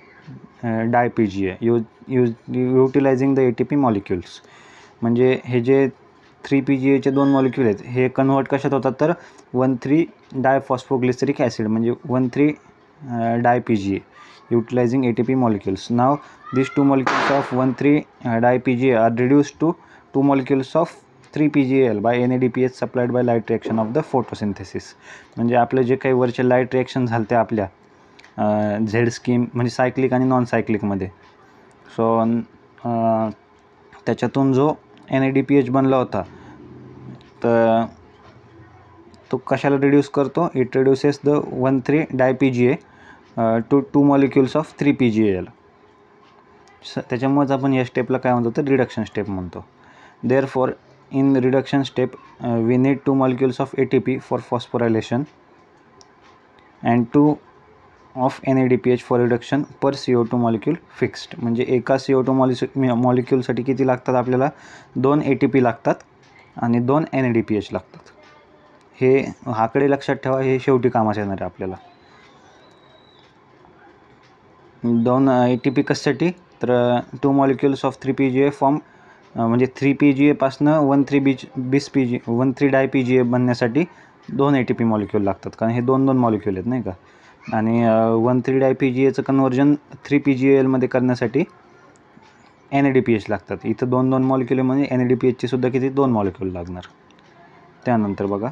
डायPGA युटिलायझिंग द ATP मॉलिक्युल्स. म्हणजे हे जे 3PGAचे 2 मॉलिक्युल आहेत हे कन्वर्ट कशात होतात तर 1,3 डायफॉस्फोग्लिसरिक ॲसिड म्हणजे 1,3 डायPGA utilising ATP molecules. Now this 2 molecules of 1,3 डायPGA are reduced to 2 molecules of 3PGAl by NADPH supplied by light reaction of the photosynthesis. म्हणजे आपले जे काही वरचे लाईट रिॲक्शन झाले ते आपल्या झेड स्कीम म्हणजे सायक्लिक आणि नॉन सायक्लिकमध्ये. सो त्याच्यातून जो NADPH बनला होता तर तो कशाला रिड्यूस करतो, इट रिड्यूसेस द 1,3 डायPGA टू 2 मॉलिक्युल्स ऑफ 3PGAl. त्याच्यामुळेच आपण या स्टेपला काय म्हणतो तर रिडक्शन स्टेप म्हणतो. Therefore in reduction step we need 2 molecules of ATP for phosphorylation and 2 of NADPH for reduction per CO2 molecule fixed. म्हणजे एका CO2 मॉलिक्यूलसाठी किती लागतात आपल्याला 2 ATP लागतात आणि 2 NADPH लागतात. हे आकडे लक्षात ठेवा, हे शेवटी कामाचे येणार आहे आपल्याला. 2 ATP कशासाठी तर 2 मॉलिक्युल्स ऑफ 3PGA फॉर्म म्हणजे 3PGA पासनं 1,3 डायPGA बनण्यासाठी 2 ATP मॉलिक्यूल लागतात. कारण हे 2 मॉलिक्यूल आहेत नाही का. आणि 1,3 डायPGAचं कन्वर्जन 3PGAlमध्ये करण्यासाठी NADPH लागतात. इथं 2 मॉलिक्यूल म्हणजे NADPHची सुद्धा किती 2 मॉलिक्यूल लागणार. त्यानंतर बघा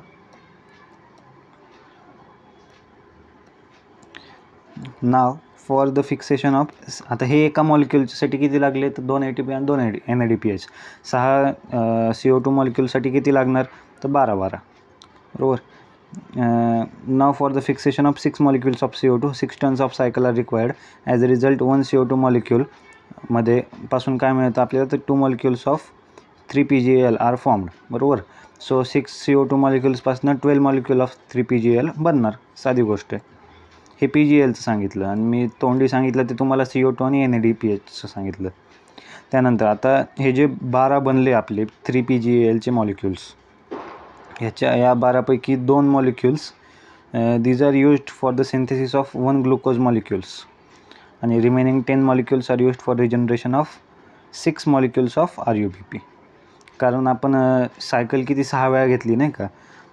नाव फॉर द फिक्सेशन ऑफ, आता हे एका मॉलिक्यूलसाठी किती लागले तर 2 ATP आणि 2 NADPH. 6 CO2 मॉलिक्यूलसाठी किती लागणार तर 12 बरोबर. Now for the fixation of 6 molecules of CO2 6 turns of cycle are required. As a result 1 CO2 molecule मध्ये पासून काय मिळतं आपल्याला तर 2 molecules of 3 PgAl are formed, बरोबर. सो 6 CO2 मॉलिक्युल्सपासून 12 मॉलिक्युल ऑफ 3 PgAl बनणार, साधी गोष्ट आहे. हे PgAlचं सांगितलं आणि मी तोंडी सांगितलं ते तुम्हाला CO2 आणि NADPHचं सांगितलं. त्यानंतर आता हे जे 12 बनले आपले 3 PgAlचे मॉलिक्युल्स, या 12पैकी 2 molecules these are used for the synthesis of 1 glucose molecules आणि remaining 10 molecules are used for regeneration of 6 molecules of RUBP. कारण आपण सायकल किती 6 वेळा घेतली नाही का,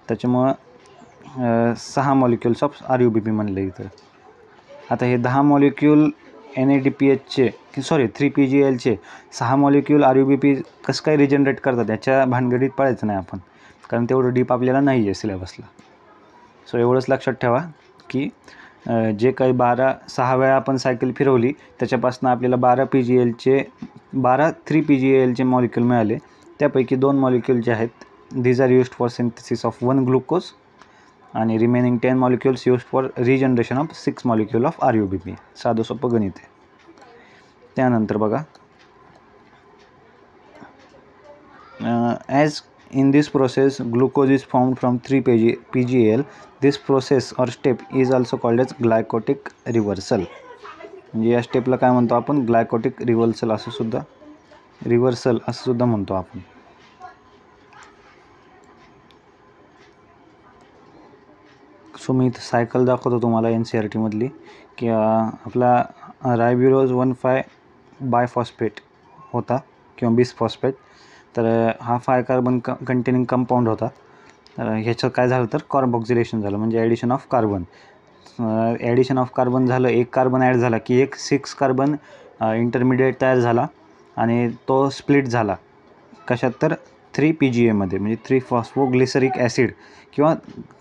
त्याच्यामुळं 6 मॉलिक्युल्स ऑफ RUBP म्हणले इथं. आता हे 10 मॉलिक्यूल NADPHचे 3 PgAlचे 6 मॉलिक्यूल RUBP कसं काय रिजनरेट करतात याच्या भानगडीत पडायचं नाही आपण, कारण तेवढं डीप आपल्याला नाही आहे सिलेबसला. सो एवढंच लक्षात ठेवा की जे काही 6 वेळा आपण सायकल फिरवली त्याच्यापासून आपल्याला 12 3 PgAlचे मॉलिक्यूल मिळाले. त्यापैकी 2 मॉलिक्यूल जे आहेत these are used for synthesis of 1 glucose आणि remaining 10 molecules used for regeneration of 6 molecule of RUBP. साधं सोपं गणित आहे. त्यानंतर बघा, as in this process glucose is formed from 3 PgAl. this process or step is also called as glycotic reversal. म्हणजे या स्टेपला काय म्हणतो आपण, ग्लायकोटिक रिव्हर्सल असं सुद्धा म्हणतो आपण. सो मी इथं सायकल दाखवतो तुम्हाला NCERT मधली, की आपला रायब्युलोज 1,5-बायफॉस्फेट होता किंवा बिसफॉस्फेट. तर हा 5 कार्बन कंटेनिंग कंपाऊंड होता. तर ह्याचं काय झालं तर कार्बोक्सिलेशन झालं, म्हणजे ॲडिशन ऑफ कार्बन. झालं, एक कार्बन ॲड झाला की एक 6 कार्बन इंटरमिडिएट तयार झाला आणि तो स्प्लिट झाला कशात तर 3 PgA म्हणजे 3-फॉस्फोग्लिसरिक ॲसिड, किंवा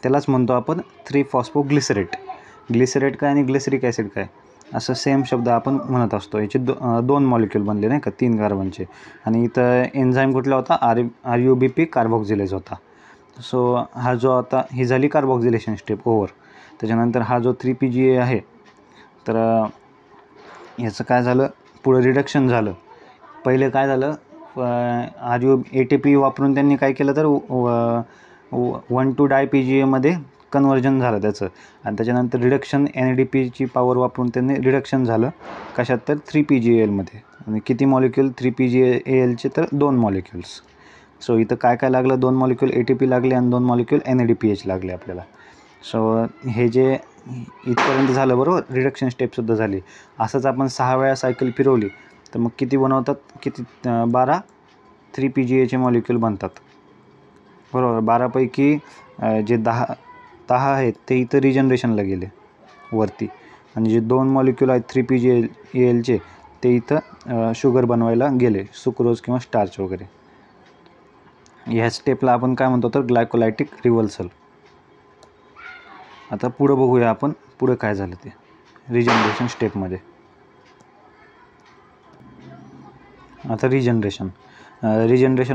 त्यालाच म्हणतो आपण 3-फॉस्फोग्लिसरेट. ग्लिसरेट काय आणि ग्लिसरिक ॲसिड काय असं सेम शब्द आपण म्हणत असतो. याचे 2 मॉलिक्यूल बनले नाही का 3 कार्बनचे. आणि इथं एन्झाईम कुठला होता, RUBP कार्बोक्सिलेज होता. सो हा जो आता ही झाली कार्बोक्सिलेशन स्टेप ओव्हर. त्याच्यानंतर हा जो 3 PgA आहे तर ह्याचं काय झालं, पुढं रिडक्शन झालं. पहिले काय झालं, ATP वापरून त्यांनी काय केलं तर 1,2-डाय-PgA कन्वर्जन झालं त्याचं. आणि त्याच्यानंतर रिडक्शन NADPची पॉवर वापरून त्यांनी रिडक्शन झालं कशात तर 3 PgAl. आणि किती मॉलिक्यूल 3 PgAlचे तर 2 मॉलिक्युल्स. सो इथं काय काय लागलं, 2 मॉलिक्यूल ATP लागले आणि 2 मॉलिक्यूल NADPH लागले आपल्याला. सो हे जे इथपर्यंत झालं बरोबर, रिडक्शन स्टेपसुद्धा झाली. असंच आपण 6 वेळा सायकल फिरवली तर मग किती बनवतात, 12 3 PgAचे मॉलिक्यूल बनतात, बरोबर. 12पैकी जे 10 आहेत ते इथं रिजनरेशनला गेले वरती, आणि जे 2 मॉलिक्यूल आहेत 3 PgAlचे ते इथं शुगर बनवायला गेले, सुक्रोज किंवा स्टार्च वगैरे. ह्या स्टेपला आपण काय म्हणतो तर ग्लायकोलायटिक रिव्हर्सल. आता पुढं बघूया आपण पुढं काय झालं ते रिजनरेशन स्टेपमध्ये. आता regeneration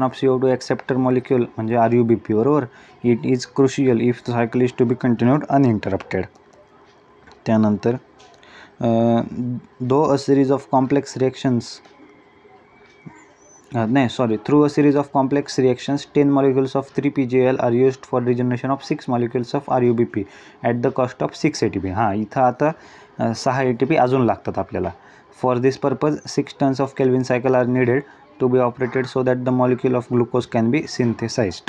of CO2 acceptor molecule म्हणजे RUBP, बरोबर. It is crucial if the cycle is to be continued uninterrupted. त्यानंतर through a series of complex reactions 10 molecules of 3 PgAl are used for regeneration of 6 molecules of RUBP at the cost of 6 ATP. इथं आता 6 ATP अजून लागतात आपल्याला. For this purpose 6 tons of Kelvin cycle are needed to be operated so that the molecule of glucose can be synthesized.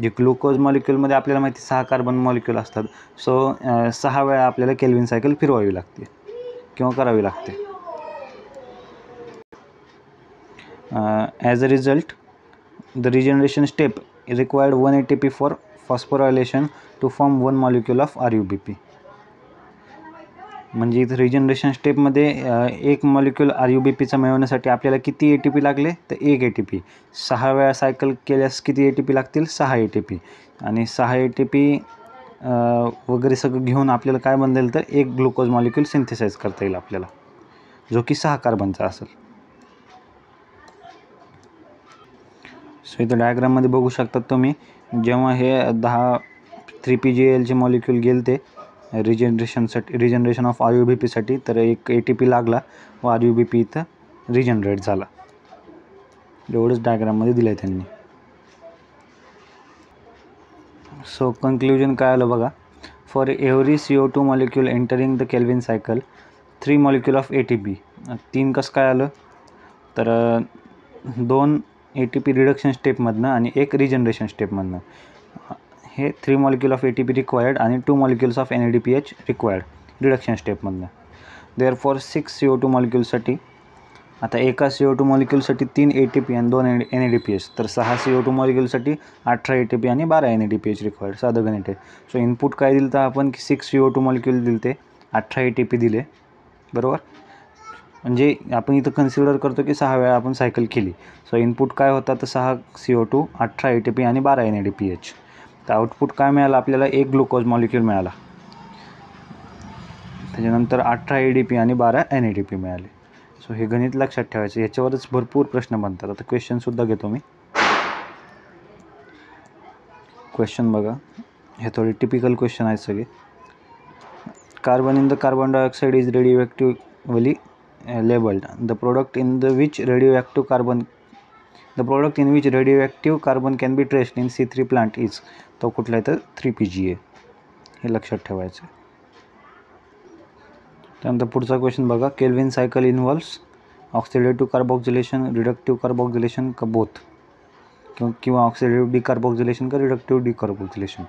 जे glucose मॉलिक्यूलमध्ये आपल्याला माहिती 6 carbon molecule असतात. So 6 वेळा आपल्याला केल्विन सायकल फिरवावी लागते किंवा करावी लागते. As a result the regeneration step required 1 ATP for phosphorylation to form 1 molecule of RUBP. म्हणजे इथं रिजनरेशन स्टेपमध्ये 1 मॉलिक्यूल RUBPचा मिळवण्यासाठी आपल्याला किती ATP लागले तर 1 ATP. 6 वेळा सायकल केल्यास किती ATP लागतील, 6 ATP. आणि 6 ATP वगैरे सगळं घेऊन आपल्याला काय बनेल तर 1 ग्लुकोज मॉलिक्यूल सिंथेसाइज करता येईल आपल्याला, जो की 6 कार्बनचा असेल. सो इथं डायग्राममध्ये बघू शकतात तुम्ही, जेव्हा हे 3 PgAlचे मॉलिक्यूल गेले ते रिजनरेशन ऑफ RUBPसाठी तर 1 ATP लागला व RUBP इथं रिजनरेट झाला. एवढंच डायग्राममध्ये दिलं आहे त्यांनी. सो कन्क्ल्युजन काय आलं बघा. For every CO2 molecule entering the Calvin cycle 3 molecule of ATP. 3 कसं काय आलं तर 2 ATP रिडक्शन स्टेपमधनं आणि 1 रिजनरेशन स्टेपमधनं. हे 3 मॉलिक्यूल ऑफ ATP रिक्वायर्ड आणि 2 molecules of NADPH required reduction स्टेपमधनं. देअरफॉर 6 CO2 मॉलिक्यूलसाठी, आता एका CO2 मॉलिक्यूलसाठी 3 ATP आणि 2 NADPH, तर 6 CO2 मॉलिक्यूलसाठी 18 ATP आणि 12 NADPH रिक्वायर्ड. साधं गणित आहे. सो इनपुट काय दिलं तर आपण की 6 CO2 मॉलिक्यूल दिले, ते 18 ATP दिले, बरोबर. म्हणजे आपण इथं कन्सिडर करतो की 6 वेळा आपण सायकल केली. सो इनपुट काय होता तर 6 CO2, 18 ATP आणि 12 NADPH. तर आउटपुट काय मिळालं आपल्याला, 1 ग्लुकोज मॉलिक्यूल मिळाला. त्याच्यानंतर 18 ADP आणि 12 NADP मिळाले. सो हे गणित लक्षात ठेवायचं. याच्यावरच भरपूर प्रश्न बनतात. आता क्वेश्चनसुद्धा घेतो मी. क्वेश्चन बघा, हे थोडे टिपिकल क्वेश्चन आहेत सगळे. Carbon in the carbon dioxide is radioactively labeled. The product in which radioactive carbon can be traced in C3 plant is, तो कुठला आहे तर 3PGA. हे लक्षात ठेवायचं. त्यानंतर पुढचा क्वेश्चन बघा. Calvin cycle involves oxidative carboxylation, reductive carboxylation का बोथ, किंवा ऑक्सिडेटिव्ह डिकार्बोक्सिलेशन का रिडक्टिव्ह डिकार्बोक्सिलेशन.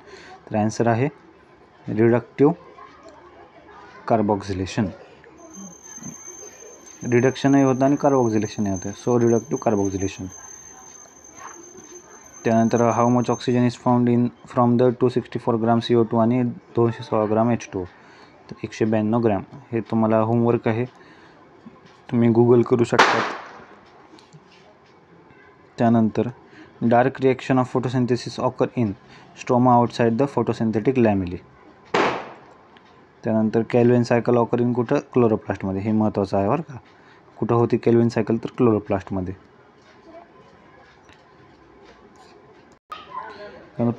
तर आन्सर आहे रिडक्टिव्ह कार्बोक्सिलेशन. रिडक्शनही होतं आणि कार्बोक्सिलेशनही होतं. So reductive carboxylation. त्यानंतर how much oxygen is found in from the 264 gram CO2 आणि 216 ग्राम H2O. तर 192 ग्रॅम. हे तुम्हाला होमवर्क आहे, तुम्ही गूगल करू शकता. त्यानंतर dark reaction of photosynthesis occur in stroma outside the photosynthetic lamellae. त्यानंतर केल्विन सायकल ऑकर इन कुठं, क्लोरोप्लास्टमध्ये. हे महत्त्वाचं आहे बरं का. कुठं होती केल्विन सायकल तर क्लोरोप्लास्टमध्ये.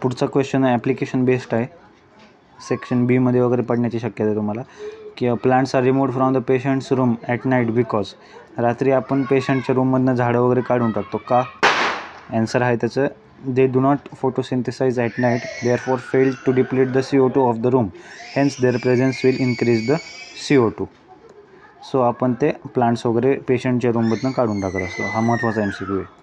पुढचा क्वेश्चन आहे ॲप्लिकेशन बेस्ड आहे. सेक्शन B मध्ये वगैरे पडण्याची शक्यता आहे तुम्हाला. की plants are removed from the patients room at night because, रात्री आपण पेशंटच्या रूममधनं झाडं वगैरे काढून टाकतो का. ॲन्सर आहे त्याचं they do not photosynthesise at night, therefore fail to deplete the CO2 of the room, hence their presence will increase the CO2. So आपण ते प्लांट्स वगैरे पेशंटच्या रूममधनं काढून टाकत असतो. हा महत्त्वाचा MCQ आहे.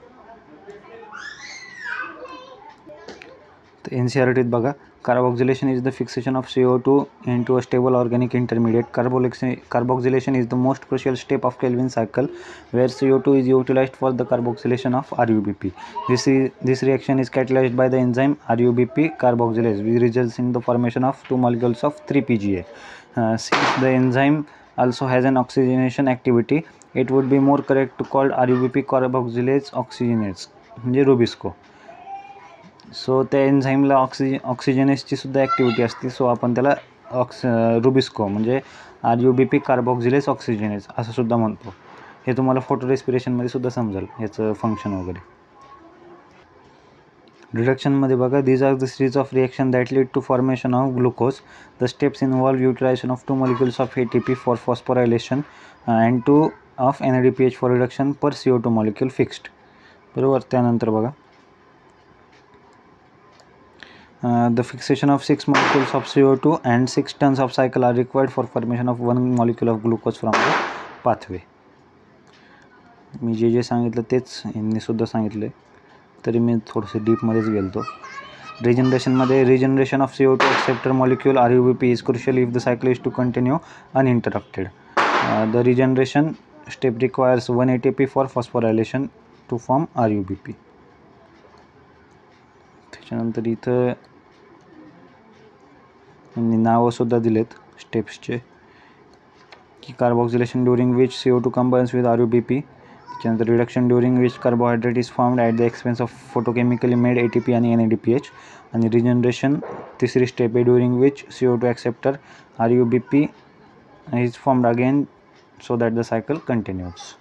तर NCERTत बघा. Carboxylation is the fixation of CO2 into a stable organic intermediate. Carboxylation is the most crucial step of Kelvin cycle where CO2 is utilized for the carboxylation of RUBP. This reaction is catalyzed by the enzyme RUBP carboxylase, which results in the formation of 2 molecules of 3PGA. Since the enzyme also has an oxygenation activity, it would be more correct to call RUBP carboxylase oxygenase, म्हणजे Rubisco. So त्या एन्झाईमला ऑक्सिजनेसची सुद्धा activity असते. So आपण त्याला Rubisco म्हणजे RUBP carboxylase ऑक्सिजनेस असं सुद्धा म्हणतो. हे तुम्हाला फोटो रेस्पिरेशनमध्ये सुद्धा समजेल ह्याचं फंक्शन वगैरे. रिडक्शनमध्ये बघा. These are the series of reaction that lead to formation of glucose. The steps involve utilisation of 2 molecules of ATP for phosphorylation and 2 of NADPH for reduction per CO2 molecule fixed, बरोबर. त्यानंतर बघा. The fixation of 6 molecules of CO2 and 6 tons of cycle are required for formation of 1 molecule of glucose from the pathway. मी जे सांगितलं तेच यांनी सुद्धा सांगितले, तरी मी थोडंसं डीपमध्येच गेलो. रिजनरेशनमध्ये regeneration of CO2 acceptor molecule RUBP is crucial if the cycle is to continue uninterrupted. The regeneration step requires 1 ATP for phosphorylation to form RUBP. त्याच्यानंतर इथं नावंसुद्धा दिलेत स्टेप्सचे, की carboxylation during which CO2 combines with RUBP. त्याच्यानंतर reduction during which carbohydrate is formed at the expense of photochemically made ATP आणि NADPH. आणि regeneration तिसरी step आहे during which CO2 acceptor RUBP is formed again so that the cycle continues.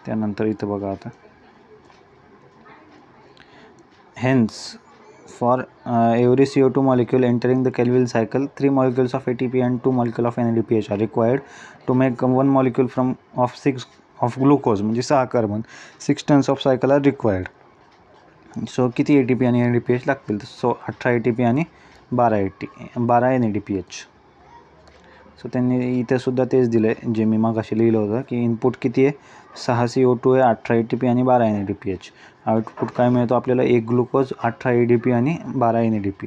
त्यानंतर इथं बघा आता. Hence, for every CO2 molecule entering the Kelvin cycle, 3 molecules of ATP and 2 molecules of NADPH are required to make 1 molecule of 6 of glucose म्हणजे 6 carbon 6 turns of cycle are required. So किती ATP आणि NADPH लागतील? So 18 ATP आणि 12 NADPH. So त्यांनी इथे सुद्धा तेच दिलं आहे जे मी मागाशी लिहिलं होतं की इनपुट किती आहे? 6 CO2 आहे, 18 ATP आणि 12 NADPH. आउटपुट काय मिळतो आपल्याला? 1 ग्लुकोज, 18 ADP आणि 12 NADP.